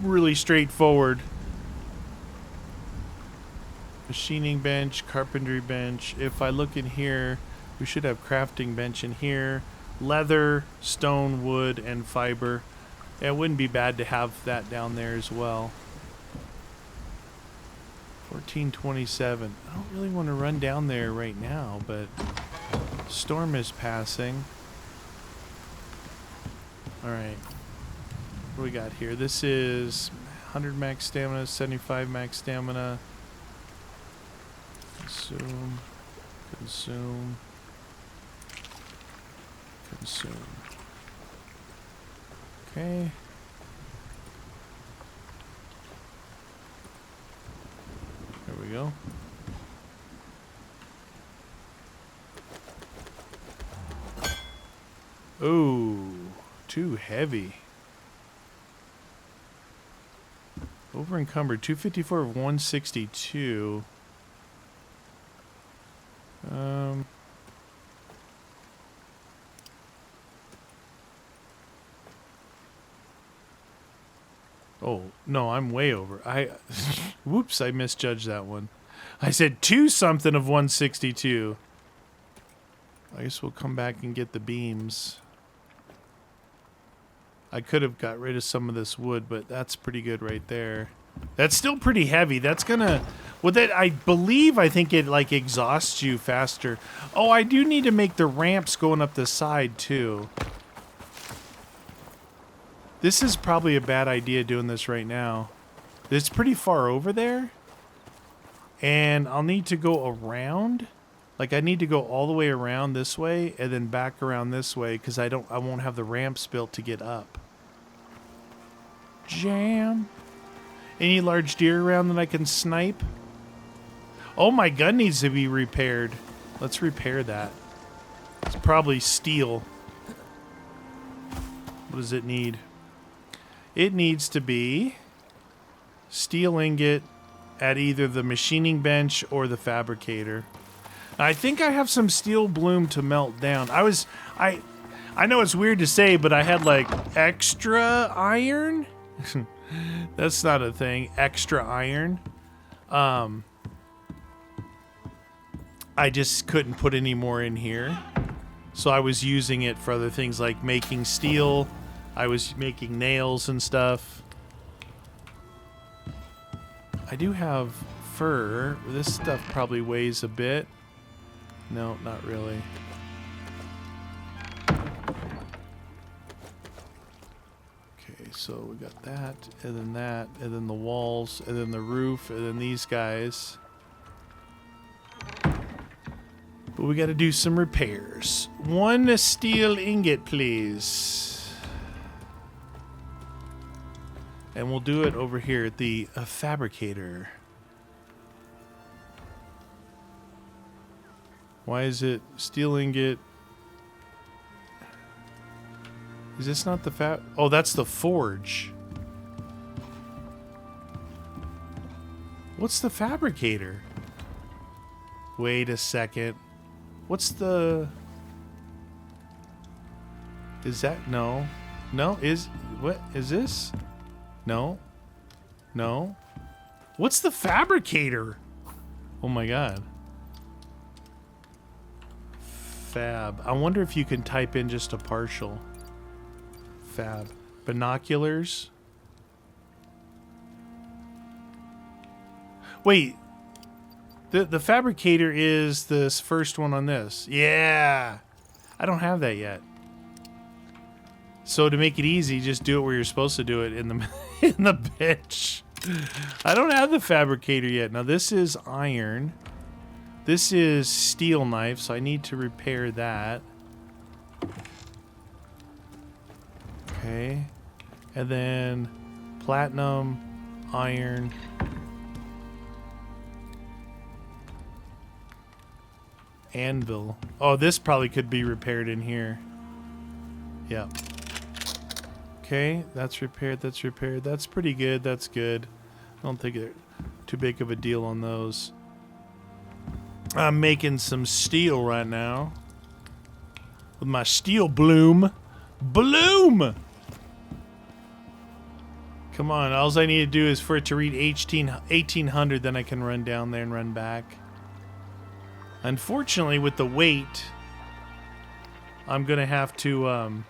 Really straightforward. Machining bench, carpentry bench. If I look in here, we should have crafting bench in here. Leather, stone, wood, and fiber. Yeah, it wouldn't be bad to have that down there as well. 1427. I don't really want to run down there right now, but storm is passing. Alright. What do we got here? This is 100 max stamina, 75 max stamina. Consume. Consume. Consume. Okay. There we go. Ooh, too heavy. Over encumbered. 254 of 162. Oh, no, I'm way over. Whoops, I misjudged that one. I said 2 something of 162. I guess we'll come back and get the beams. I could have got rid of some of this wood, but that's pretty good right there. That's still pretty heavy. That's gonna... Well, that I think it like exhausts you faster. Oh, I do need to make the ramps going up the side too. This is probably a bad idea doing this right now. It's pretty far over there. And I'll need to go around. Like I need to go all the way around this way and then back around this way because I won't have the ramps built to get up. Jam. Any large deer around that I can snipe? Oh, my gun needs to be repaired. Let's repair that. It's probably steel. What does it need? It needs to be steel ingot at either the machining bench or the fabricator. I think I have some steel bloom to melt down. I know it's weird to say, but I had like extra iron. That's not a thing. Extra iron. I just couldn't put any more in here. So I was using it for other things like making steel. I was making nails and stuff. I do have fur. This stuff probably weighs a bit. No, not really. Okay, so we got that, and then the walls, and then the roof, and then these guys. But we got to do some repairs. One steel ingot, please. And we'll do it over here at the fabricator. Why is it steel ingot? Is this not the Oh, that's the forge. What's the fabricator? Wait a second. What's the... Is that... No. No, is... What? Is this? No. No. What's the fabricator? Oh my god. Fab. I wonder if you can type in just a partial. Fab. Binoculars. Wait. The fabricator is this first one on this. Yeah. I don't have that yet. So to make it easy, just do it where you're supposed to do it in the in the bench. I don't have the fabricator yet. Now this is iron. This is steel knife, so I need to repair that. Okay. And then platinum, iron. Anvil. Oh, this probably could be repaired in here. Yep. Okay, that's repaired, that's repaired. That's pretty good, that's good. I don't think it's too big of a deal on those. I'm making some steel right now. With my steel bloom. Bloom! Come on, all I need to do is for it to read 1800, then I can run down there and run back. Unfortunately, with the weight, I'm gonna have to,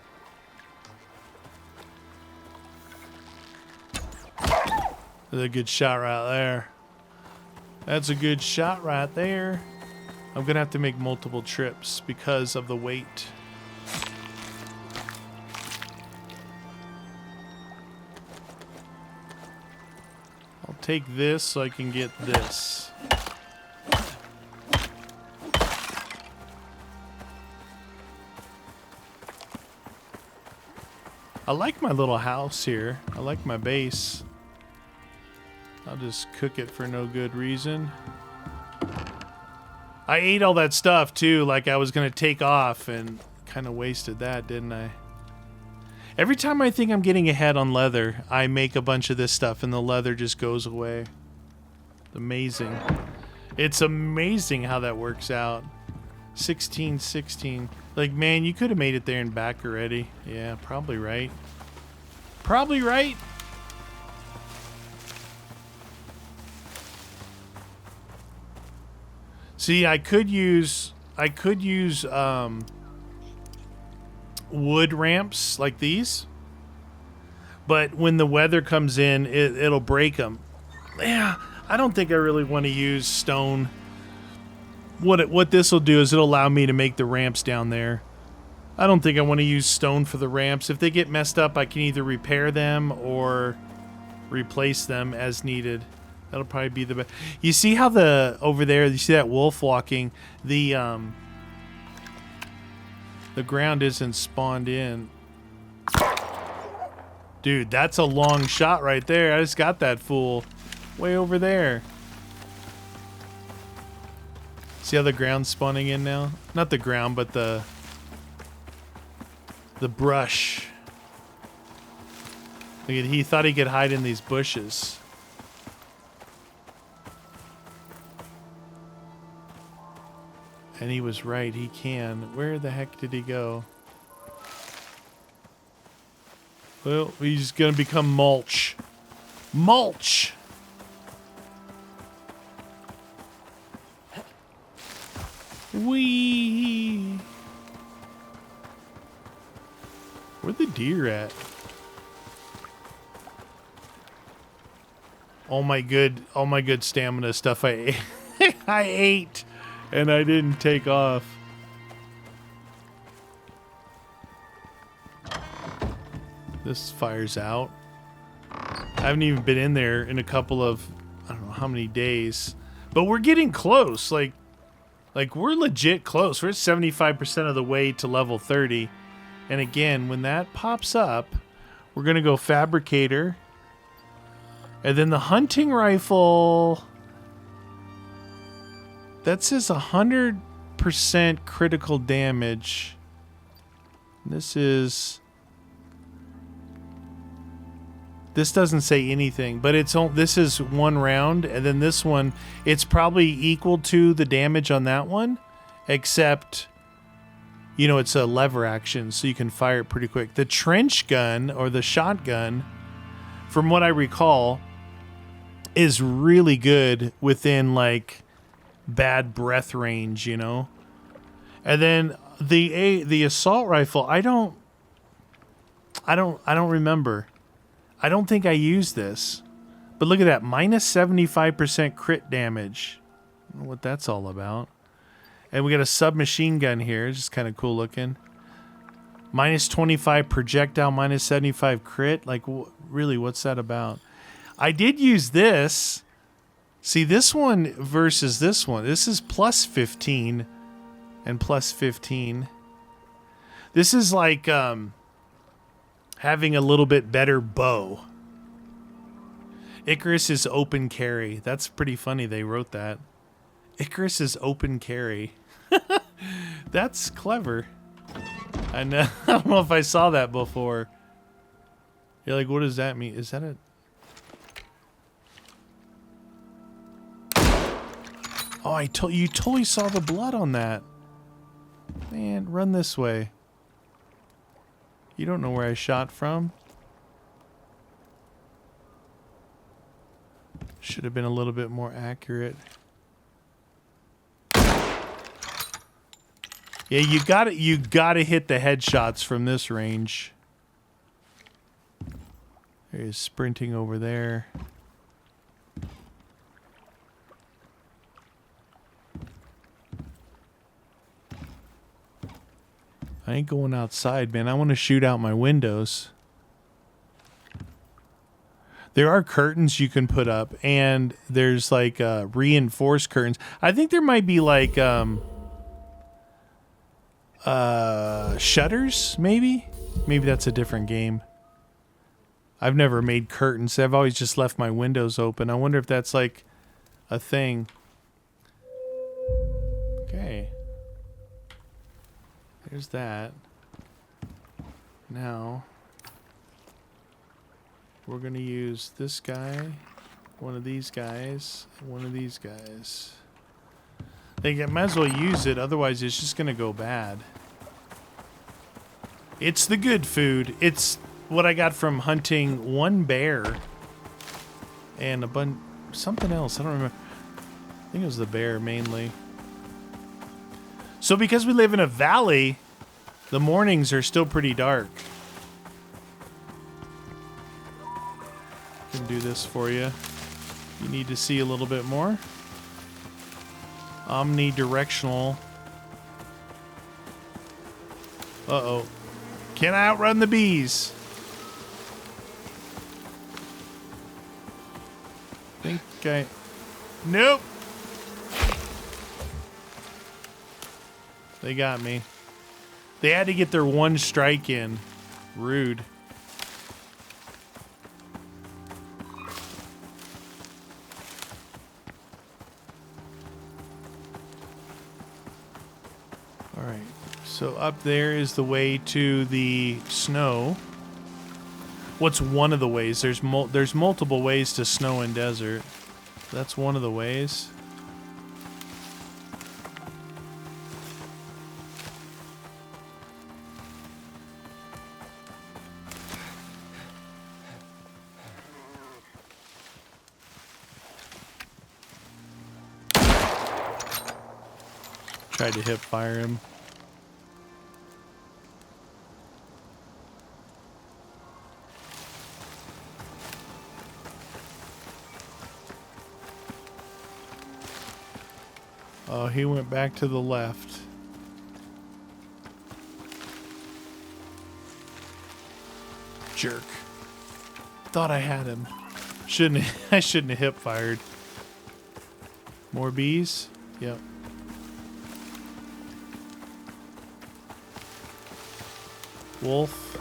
That's a good shot right there. That's a good shot right there. I'm gonna have to make multiple trips because of the weight. I'll take this so I can get this. I like my little house here. I like my base. I'll just cook it for no good reason. I ate all that stuff too, like I was gonna take off, and kind of wasted that, didn't I? Every time I think I'm getting ahead on leather, I make a bunch of this stuff and the leather just goes away. Amazing. It's amazing how that works out. 16. Like, man, you could have made it there and back already. Yeah, probably right. Probably right. See, I could use wood ramps like these, but when the weather comes in, it'll break them. Yeah, I don't think I really want to use stone. What this will do is it'll allow me to make the ramps down there. I don't think I want to use stone for the ramps. If they get messed up, I can either repair them or replace them as needed. That'll probably be the best. You see how over there, you see that wolf walking? The ground isn't spawned in. Dude, that's a long shot right there. I just got that fool way over there. See how the ground's spawning in now? Not the ground, but the brush. Look at, he thought he could hide in these bushes. And he was right, he can. Where the heck did he go? Well, he's gonna become mulch. Mulch! Wee! Where'd the deer at? All my good stamina stuff I ate. I ate and I didn't take off. This fire's out. I haven't even been in there in a couple of, I don't know how many days, but we're getting close. Like we're legit close. We're at 75% of the way to level 30. And again, when that pops up, we're going to go fabricator. And then the hunting rifle, that says 100% critical damage. This doesn't say anything, but this is one round, and then this one, it's probably equal to the damage on that one, except, you know, it's a lever action, so you can fire it pretty quick. The trench gun, or the shotgun, from what I recall, is really good within, like, bad breath range, you know? And then the assault rifle, I don't remember. I don't think I used this. But look at that, minus 75% crit damage. I don't know what that's all about. And we got a submachine gun here, just kind of cool looking. Minus 25 projectile, minus 75 crit. Like, really, what's that about? I did use this. See, this one versus this one. This is plus 15 and plus 15. This is like having a little bit better bow. Icarus is open carry. That's pretty funny they wrote that. Icarus is open carry. That's clever. I know. I don't know if I saw that before. You're like, what does that mean? Is that a... Oh, you totally saw the blood on that. Man, run this way. You don't know where I shot from. Should have been a little bit more accurate. Yeah, you gotta hit the headshots from this range. He's sprinting over there. I ain't going outside, man. I want to shoot out my windows. There are curtains you can put up, and there's like reinforced curtains. I think there might be like shutters, maybe? Maybe that's a different game. I've never made curtains. I've always just left my windows open. I wonder if that's like a thing. Okay. There's that. Now, we're going to use this guy, one of these guys, and one of these guys. I might as well use it, otherwise it's just going to go bad. It's the good food. It's what I got from hunting one bear and something else. I don't remember. I think it was the bear mainly. So because we live in a valley, the mornings are still pretty dark. Can do this for you. You need to see a little bit more. Omnidirectional. Uh-oh. Can I outrun the bees? Nope. They got me. They had to get their one strike in. Rude. Alright. So up there is the way to the snow. What's one of the ways? There's multiple ways to snow and desert. That's one of the ways. Tried to hip fire him. Oh, he went back to the left. Jerk. Thought I had him. I shouldn't have hip fired. More bees? Yep. Wolf.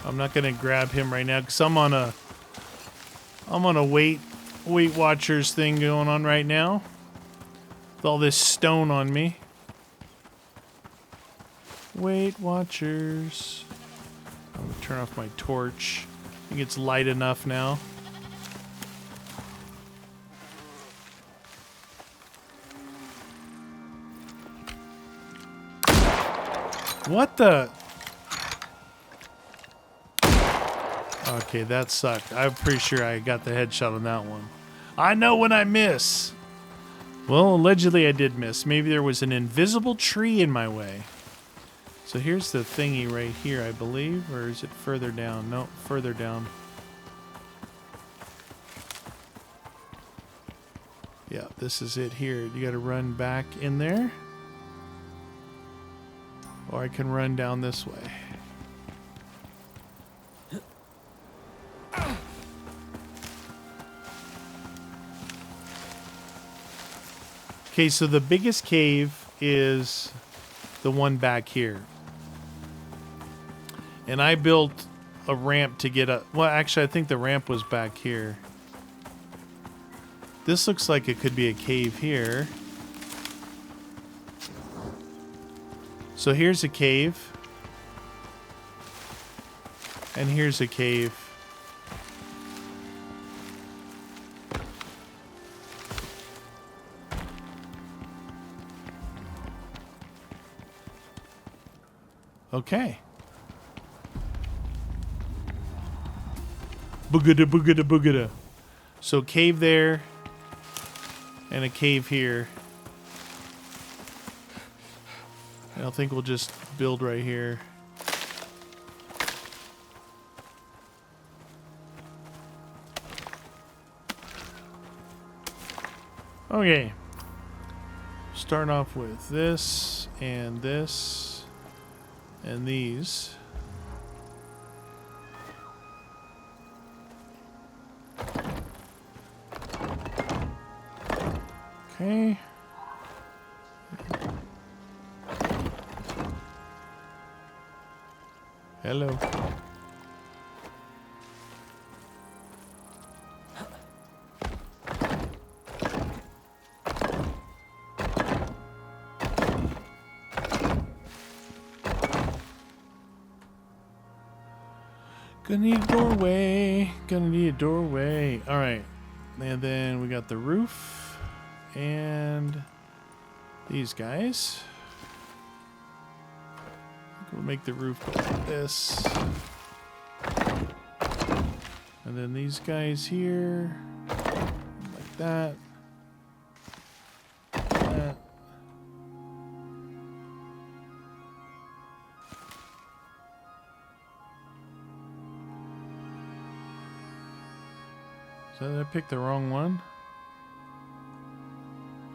I'm not gonna grab him right now because I'm on a Weight Watchers thing going on right now. With all this stone on me. Weight Watchers. I'm gonna turn off my torch. I think it's light enough now. What the? Okay, that sucked. I'm pretty sure I got the headshot on that one. I know when I miss. Well, allegedly I did miss. Maybe there was an invisible tree in my way. So here's the thingy right here, I believe. Or is it further down? No, further down. Yeah, this is it here. You gotta run back in there. Or I can run down this way. Okay, so the biggest cave is the one back here. And I built a ramp to get up. Well, actually, I think the ramp was back here. This looks like it could be a cave here. So here's a cave. And here's a cave. Okay. Boogada, boogada, boogada. So cave there. And a cave here. I think we'll just build right here. Okay. Start off with this and this and these. Okay. Hello. Gonna need a doorway. Gonna need a doorway. All right. And then we got the roof and these guys. We'll make the roof go like this. And then these guys here. Like that. That. Did I pick the wrong one?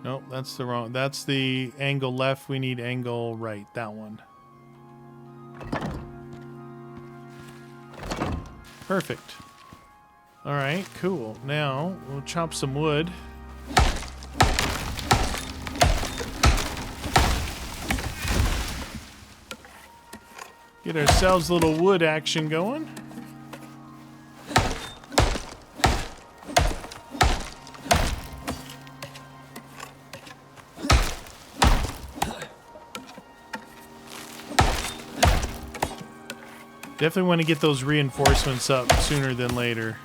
Nope, that's the wrong. That's the angle left. We need angle right. That one. Perfect. All right, cool. Now we'll chop some wood. Get ourselves a little wood action going. Definitely want to get those reinforcements up sooner than later.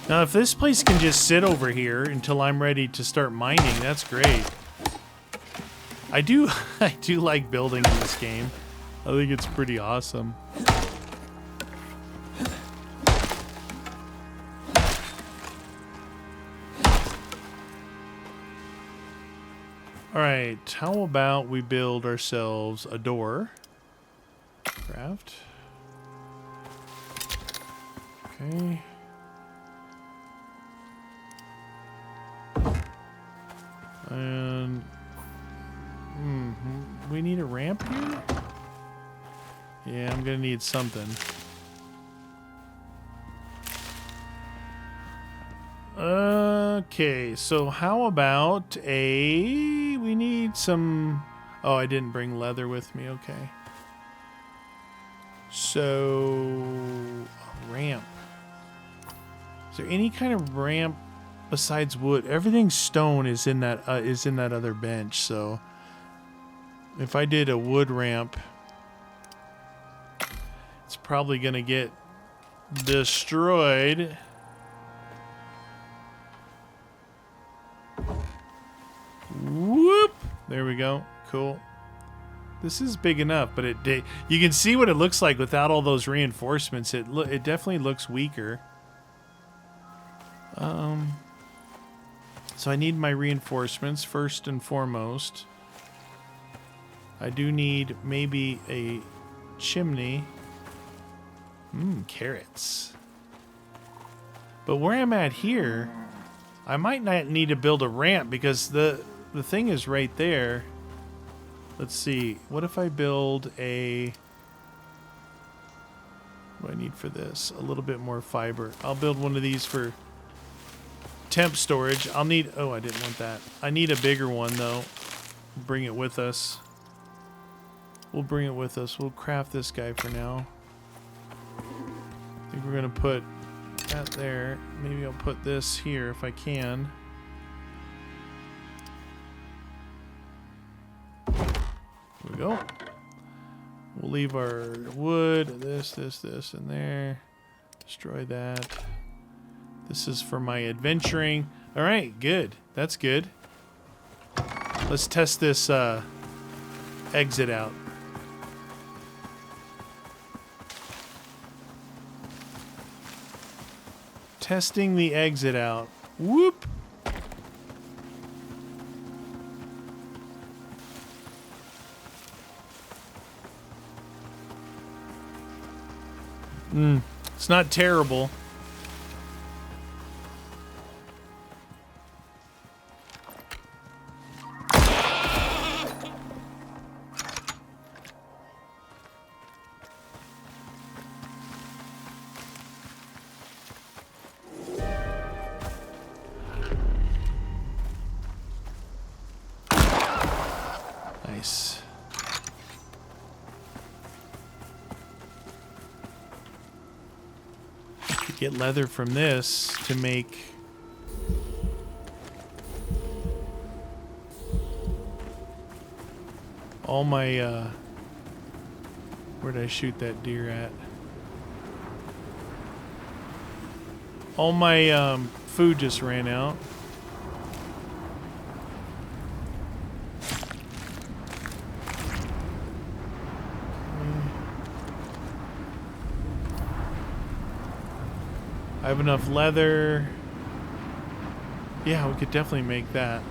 Now, if this place can just sit over here until I'm ready to start mining, that's great. I do like building in this game. I think it's pretty awesome. Alright, how about we build ourselves a door? Craft. Okay. And we need a ramp here? Yeah, I'm gonna need something. Okay, so how about we need some... Oh, I didn't bring leather with me, okay. So, a ramp. Is there any kind of ramp besides wood? Everything stone is in that other bench, so if I did a wood ramp, it's probably gonna get destroyed. Whoop! There we go. Cool. This is big enough, but you can see what it looks like without all those reinforcements. It definitely looks weaker. So I need my reinforcements first and foremost. I do need maybe a chimney. Carrots. But where I'm at here, I might not need to build a ramp because the thing is right there. Let's see. What if I build a... What do I need for this? A little bit more fiber. I'll build one of these for temp storage. I'll need... Oh, I didn't want that. I need a bigger one, though. Bring it with us. We'll bring it with us. We'll craft this guy for now. I think we're going to put that there. Maybe I'll put this here if I can. There we go. We'll leave our wood, this, in there. Destroy that. This is for my adventuring. All right, good. That's good. Let's test this exit out. Testing the exit out. Whoop. It's not terrible. Nice. Get leather from this to make all my where did I shoot that deer at? All my food just ran out. I have enough leather. Yeah, we could definitely make that.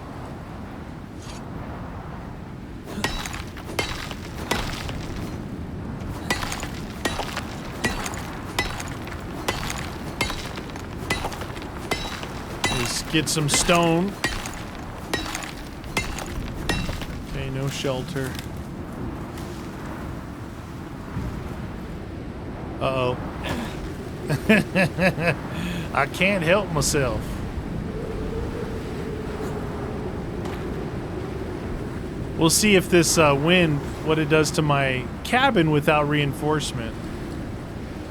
get some stone. Okay, no shelter. Uh-oh. I can't help myself. We'll see if this wind, what it does to my cabin without reinforcement.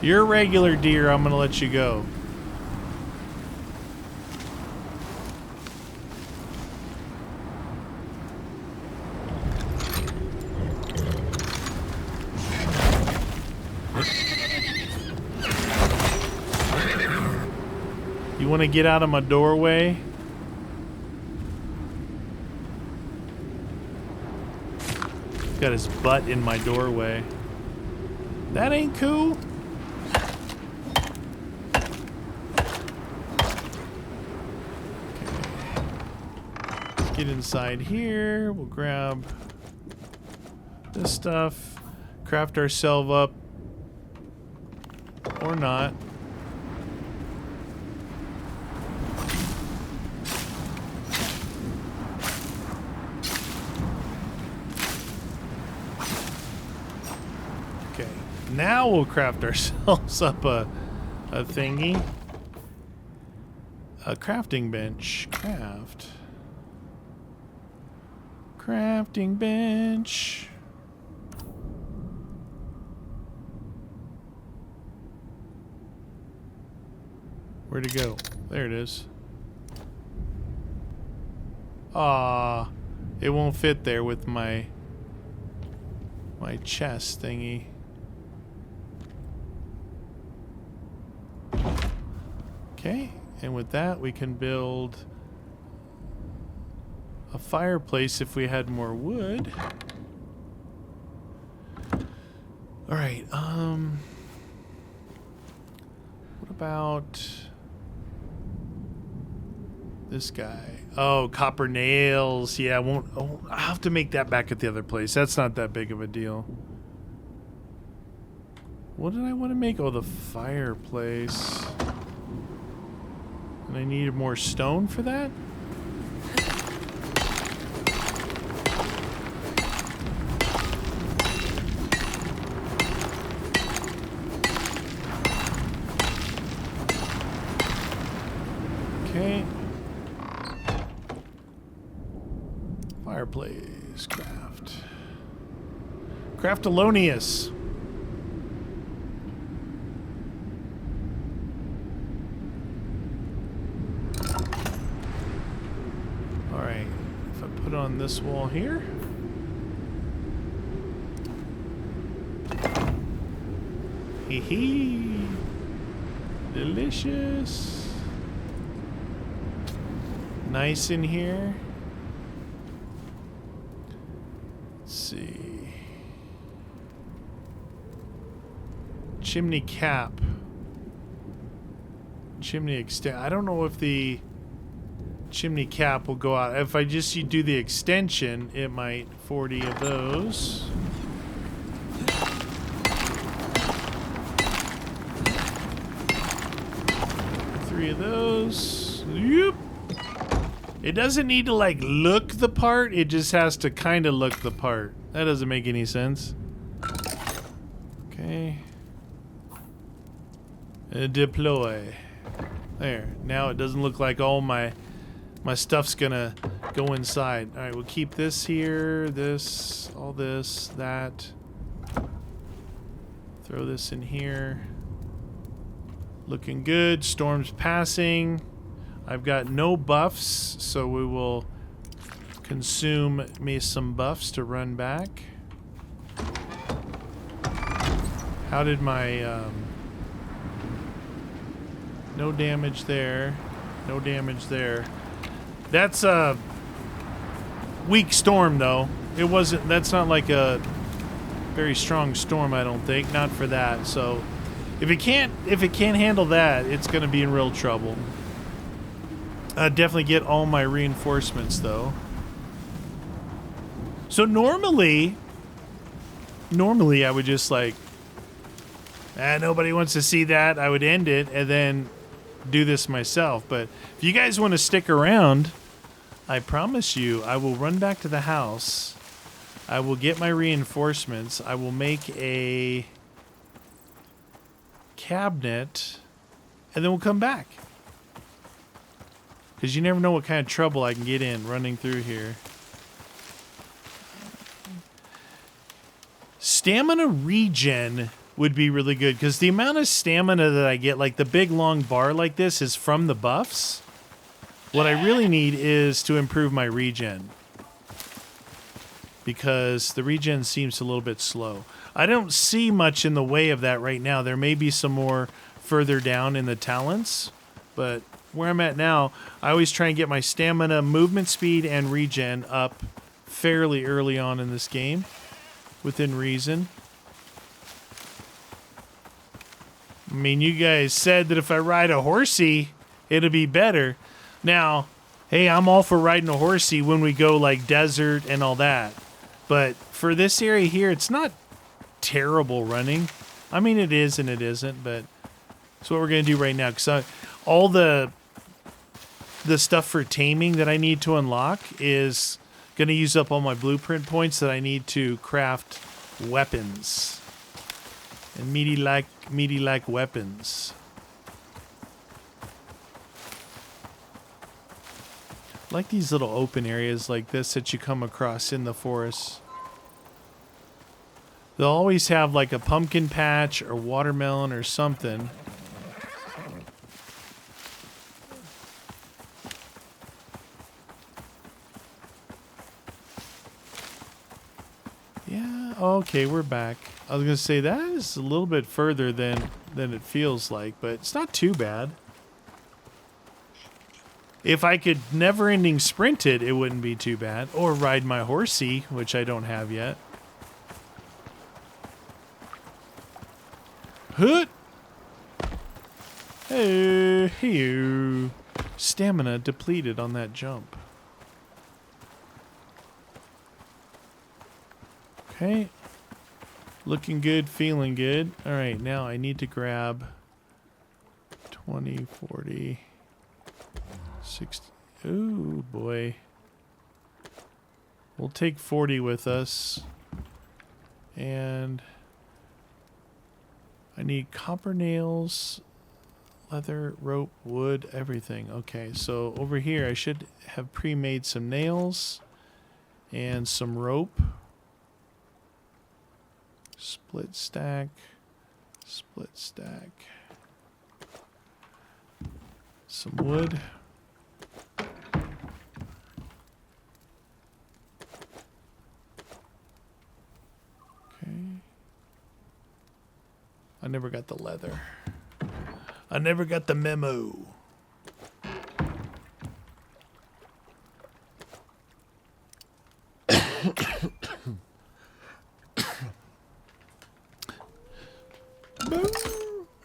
You're a regular deer, I'm gonna let you go. You want to get out of my doorway? Got his butt in my doorway. That ain't cool. Okay. Get inside here. We'll grab this stuff. Craft ourselves up. Or not. Now we'll craft ourselves up a thingy. A crafting bench. Craft. Crafting bench. Where'd it go? There it is. Ah, it won't fit there with my chest thingy. Okay, and with that we can build a fireplace if we had more wood. All right, what about this guy? Oh, copper nails. Yeah, I'll have to make that back at the other place. That's not that big of a deal. What did I want to make? Oh, the fireplace. And I needed more stone for that? Okay. Fireplace. Craft. Craftalonius. On this wall here. Hee hee. Delicious. Nice in here. Let's see. Chimney cap. Chimney extend. I don't know if the chimney cap will go out. If I just do the extension, it might. 40 of those. Three of those. Yep. It doesn't need to like look the part, it just has to kind of look the part. That doesn't make any sense. Okay. Deploy. There. Now it doesn't look like all my stuff's gonna go inside. All right, we'll keep this here, this, all this, that. Throw this in here. Looking good. Storm's passing. I've got no buffs, so we will consume me some buffs to run back. How did my... no damage there. No damage there. That's a weak storm, though. It wasn't. That's not like a very strong storm, I don't think. Not for that. So, if it can't handle that, it's going to be in real trouble. Definitely get all my reinforcements, though. So normally I would just like, nobody wants to see that. I would end it, and then do this myself. But if you guys want to stick around, I promise you, I will run back to the house. I will get my reinforcements. I will make a cabinet, and then we'll come back. Because you never know what kind of trouble I can get in running through here. Stamina regen would be really good, because the amount of stamina that I get, like the big long bar like this, is from the buffs. What I really need is to improve my regen, because the regen seems a little bit slow. I don't see much in the way of that right now. There may be some more further down in the talents, but where I'm at now, I always try and get my stamina, movement speed, and regen up fairly early on in this game, within reason. I mean, you guys said that if I ride a horsey, it'll be better. Now, hey, I'm all for riding a horsey when we go like desert and all that. But for this area here, it's not terrible running. I mean, it is and it isn't, but it's what we're going to do right now. Because all the stuff for taming that I need to unlock is going to use up all my blueprint points that I need to craft weapons. And meaty-like weapons. I like these little open areas like this that you come across in the forest. They'll always have like a pumpkin patch or watermelon or something. Yeah, okay, we're back. I was going to say that is a little bit further than it feels like, but it's not too bad. If I could never-ending sprint it, it wouldn't be too bad. Or ride my horsey, which I don't have yet. Hoot! Hey. Stamina depleted on that jump. Okay. Looking good, feeling good. Alright, now I need to grab 20, 40, 60. Ooh, boy. We'll take 40 with us. And I need copper nails, leather, rope, wood, everything. Okay, so over here I should have pre-made some nails and some rope. Split stack. Some wood. Okay. I never got the leather. I never got the memo.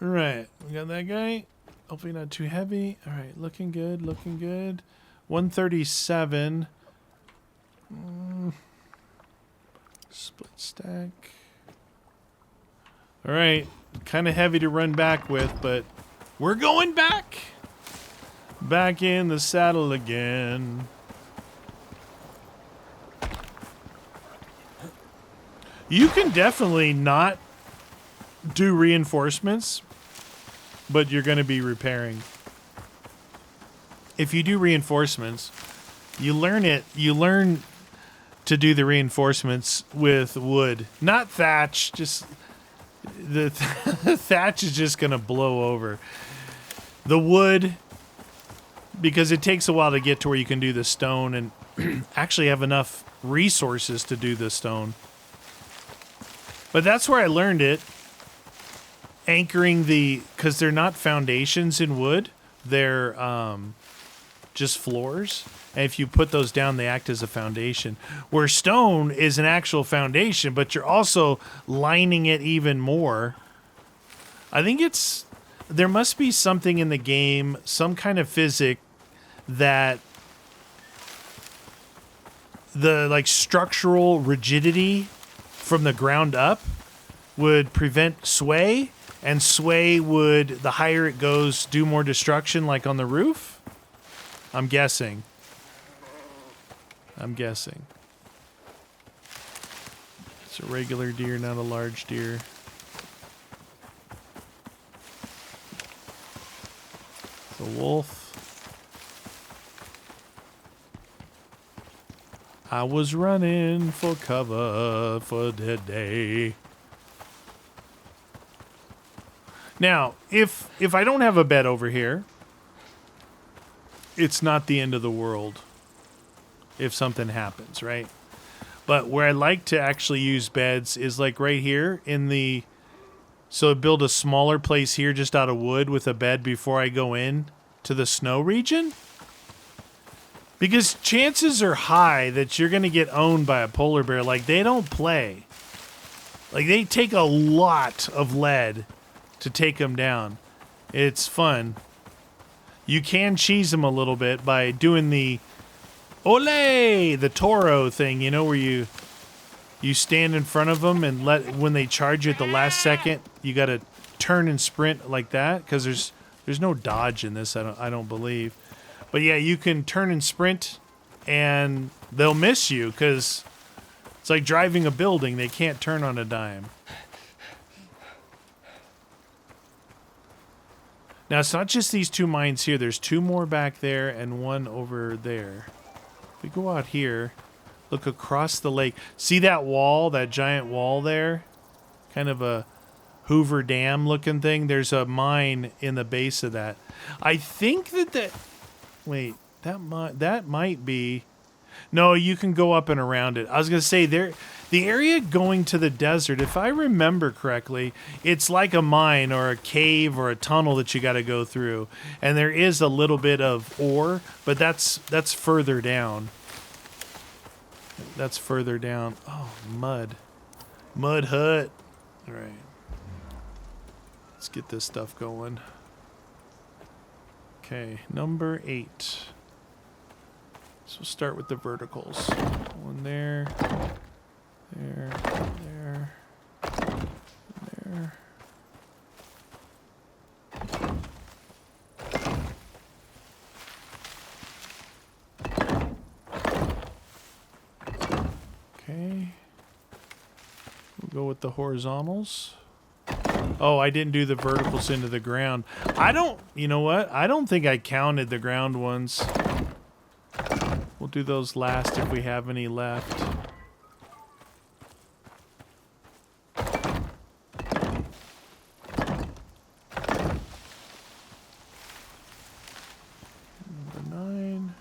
Alright, we got that guy. Hopefully not too heavy. Alright, looking good, looking good. 137. Split stack. Alright, kind of heavy to run back with, but we're going back. Back in the saddle again. You can definitely not do reinforcements, but you're going to be repairing. If you do reinforcements, you learn to do the reinforcements with wood, not thatch. Just the thatch is just going to blow over. The wood, because it takes a while to get to where you can do the stone and actually have enough resources to do the stone. But that's where I learned it. Anchoring because they're not foundations in wood, they're just floors. And if you put those down, they act as a foundation. Where stone is an actual foundation, but you're also lining it even more. I think there must be something in the game, some kind of physic that the like structural rigidity from the ground up would prevent sway. and sway would, the higher it goes, do more destruction like on the roof? I'm guessing. I'm guessing. It's a regular deer, not a large deer. The wolf. I was running for cover for the day. Now, if I don't have a bed over here, it's not the end of the world if something happens, right? But where I like to actually use beds is like right here in the... So build a smaller place here just out of wood with a bed before I go in to the snow region. Because chances are high that you're going to get owned by a polar bear. Like, they don't play. Like, they take a lot of lead to take them down. It's fun. You can cheese them a little bit by doing the ole, the Toro thing, you know, where you stand in front of them and when they charge you at the last second, you got to turn and sprint like that, because there's no dodge in this, I don't believe. But yeah, you can turn and sprint and they'll miss you because it's like driving a building. They can't turn on a dime. Now, it's not just these two mines here. There's two more back there and one over there. If we go out here, look across the lake. See that wall, that giant wall there? Kind of a Hoover Dam looking thing. There's a mine in the base of that. I think that... Wait, that might be... No, you can go up and around it. I was going to say, the area going to the desert, if I remember correctly, it's like a mine or a cave or a tunnel that you got to go through. And there is a little bit of ore, but that's further down. That's further down. Oh, mud. Mud hut. All right. Let's get this stuff going. Okay, number 8. So we'll start with the verticals. One there, there, there, there. Okay. We'll go with the horizontals. Oh, I didn't do the verticals into the ground. You know what? I don't think I counted the ground ones. We'll do those last if we have any left. Number 9.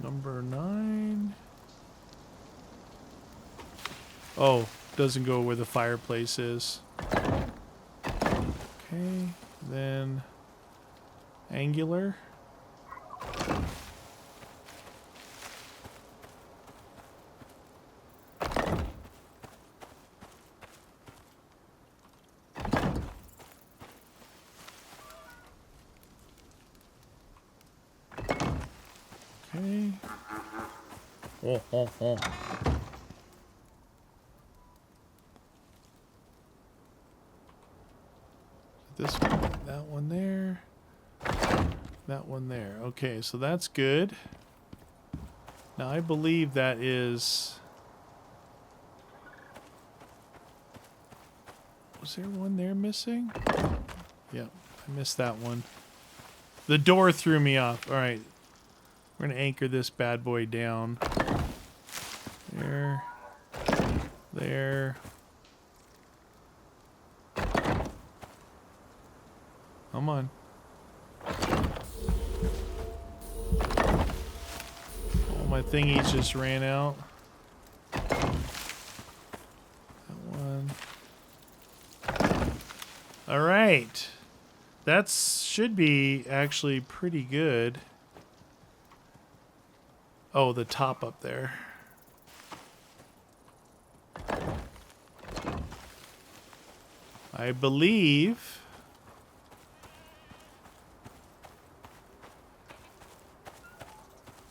Number 9. Oh, doesn't go where the fireplace is. Okay, then angular. Okay. Oh. This one, that one there, that one there. Okay, so that's good. Now I believe that is... Was there one there missing? Yep, I missed that one. The door threw me off. All right, we're gonna anchor this bad boy down. There, there. Come on. All my thingies just ran out. That one. All right. That should be actually pretty good. Oh, the top up there. I believe...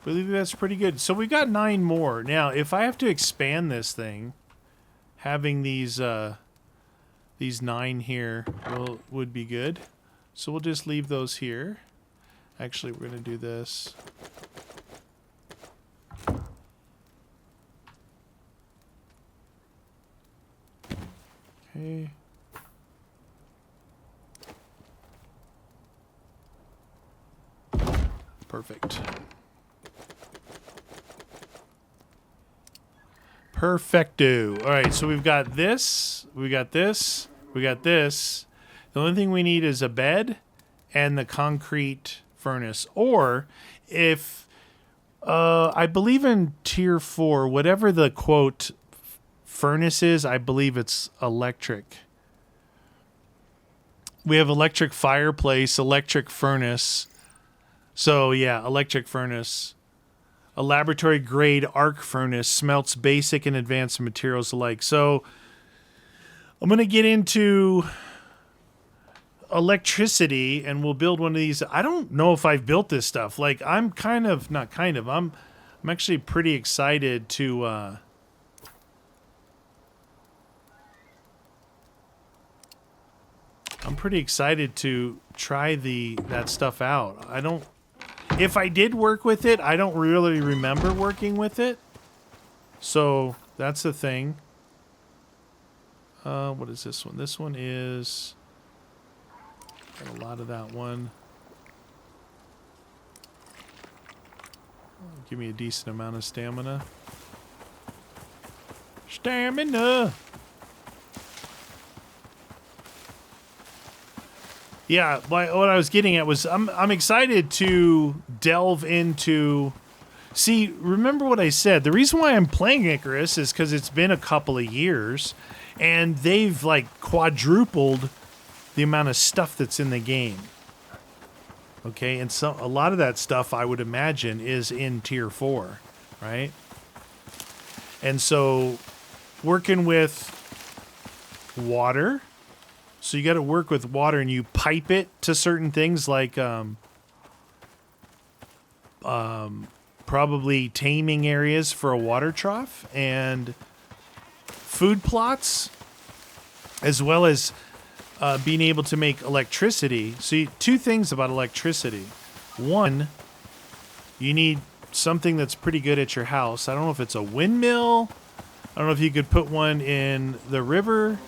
I believe that's pretty good. So we got 9 more. Now, if I have to expand this thing, having these 9 here would be good. So we'll just leave those here. Actually, we're going to do this. Okay. Perfect. Perfecto. All right, so we've got this, we got this, we got this. The only thing we need is a bed and the concrete furnace. Or if, I believe in tier 4, whatever the quote furnace is, I believe it's electric. We have electric fireplace, electric furnace. So yeah, electric furnace. A laboratory grade arc furnace smelts basic and advanced materials alike. So I'm going to get into electricity and we'll build one of these. I don't know if I've built this stuff. Like I'm actually pretty excited to try that stuff out. If I did work with it, I don't really remember working with it. So that's the thing. What is this one? This one is got a lot of that one. Give me a decent amount of stamina. Stamina. Yeah, what I was getting at was I'm excited to delve into. See, remember what I said. The reason why I'm playing Icarus is because it's been a couple of years, and they've like quadrupled the amount of stuff that's in the game. Okay, and so a lot of that stuff I would imagine is in tier 4, right? And so working with water. So you got to work with water and you pipe it to certain things like probably taming areas for a water trough and food plots, as well as being able to make electricity. So 2 things about electricity. One, you need something that's pretty good at your house. I don't know if it's a windmill. I don't know if you could put one in the river.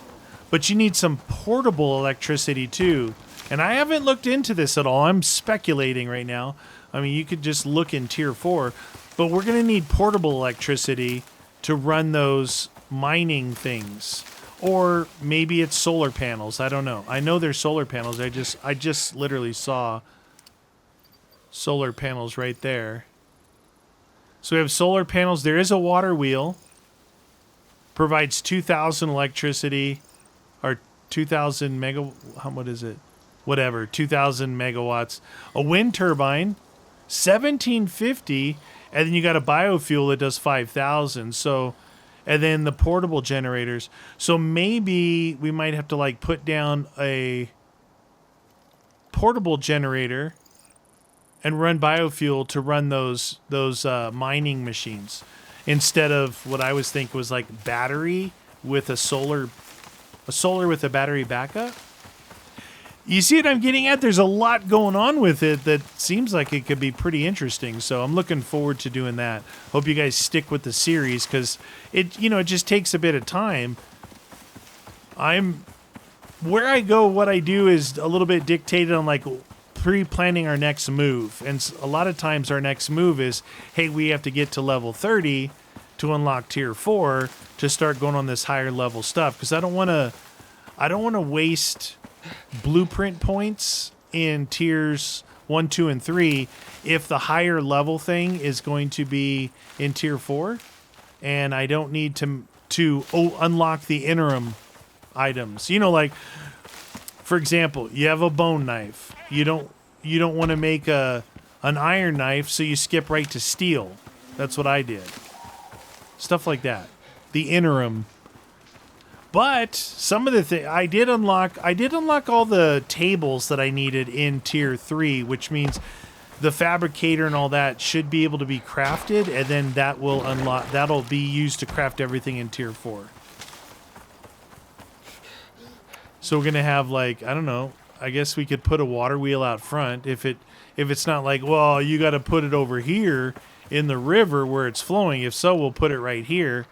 But you need some portable electricity too. And I haven't looked into this at all. I'm speculating right now. I mean, you could just look in tier 4. But we're going to need portable electricity to run those mining things. Or maybe it's solar panels. I don't know. I know there's solar panels. I just literally saw solar panels right there. So we have solar panels. There is a water wheel. Provides 2,000 electricity. Or 2,000 what is it? Whatever, 2,000 megawatts. A wind turbine, 1,750, and then you got a biofuel that does 5,000. So, and then the portable generators. So maybe we might have to like put down a portable generator and run biofuel to run those mining machines instead of what I was thinking was like battery with a solar with a battery backup. You see what I'm getting at? There's a lot going on with it that seems like it could be pretty interesting. So I'm looking forward to doing that. Hope you guys stick with the series because it just takes a bit of time. Where I go, what I do is a little bit dictated on like pre-planning our next move. And a lot of times our next move is, hey, we have to get to level 30 to unlock tier 4 to start going on this higher level stuff, because I don't want to waste blueprint points in tiers 1, 2, and 3 if the higher level thing is going to be in tier 4, and I don't need to unlock the interim items. Like for example, you have a bone knife. You don't want to make an iron knife, so you skip right to steel. That's what I did. Stuff like that. The interim. But some of the things I did unlock all the tables that I needed in tier 3, which means the fabricator and all that should be able to be crafted, and then that will unlock. That'll be used to craft everything in tier 4. So we're gonna have like, I don't know. I guess we could put a water wheel out front if it's not like, well, you got to put it over here in the river where it's flowing. If so, we'll put it right here,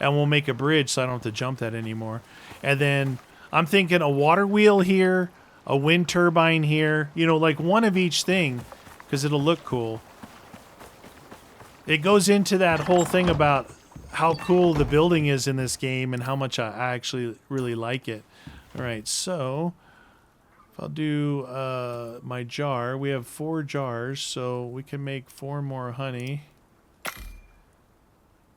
and we'll make a bridge so I don't have to jump that anymore. And then I'm thinking a water wheel here, a wind turbine here. You know, like one of each thing, because it'll look cool. It goes into that whole thing about how cool the building is in this game and how much I actually really like it. All right, so if I'll do my jar. We have 4 jars, so we can make 4 more honey.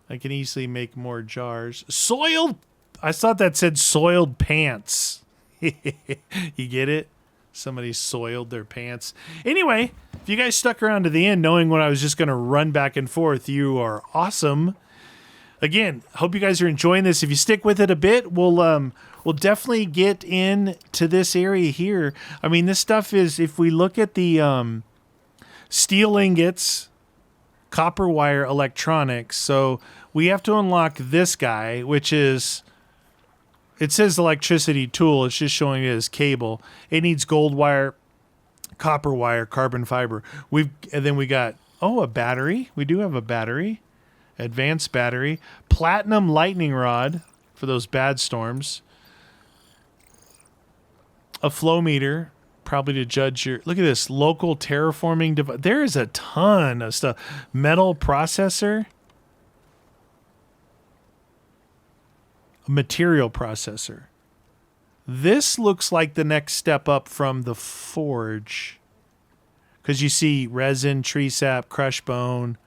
I can easily make more jars. Soiled! I thought that said soiled pants. You get it? Somebody soiled their pants. Anyway, if you guys stuck around to the end knowing when I was just going to run back and forth, you are awesome. Again, hope you guys are enjoying this. If you stick with it a bit, we'll definitely get into this area here. I mean, this stuff is, if we look at the steel ingots, copper wire, electronics, so we have to unlock this guy, which is, it says electricity tool. It's just showing it as cable. It needs gold wire, copper wire, carbon fiber. And then we got, a battery. We do have a battery. Advanced battery. Platinum lightning rod for those bad storms. A flow meter, probably to judge your... Look at this. Local terraforming device. There is a ton of stuff. Metal processor. A material processor. This looks like the next step up from the forge. Because you see resin, tree sap, crushed bone,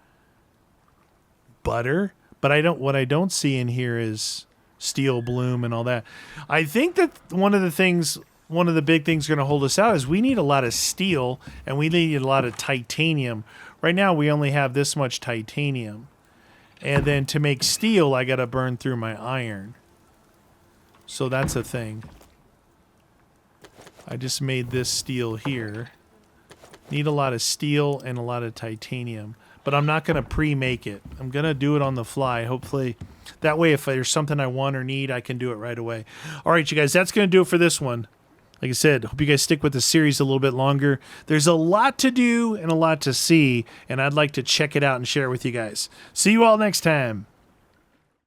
butter. But what I don't see in here is steel bloom and all that. I think that one of the big things going to hold us out is we need a lot of steel and we need a lot of titanium. Right now we only have this much titanium. And then to make steel, I got to burn through my iron. So that's a thing. I just made this steel here. Need a lot of steel and a lot of titanium. But I'm not going to pre-make it. I'm going to do it on the fly. Hopefully, that way if there's something I want or need, I can do it right away. All right, you guys, that's going to do it for this one. Like I said, hope you guys stick with the series a little bit longer. There's a lot to do and a lot to see, and I'd like to check it out and share it with you guys. See you all next time.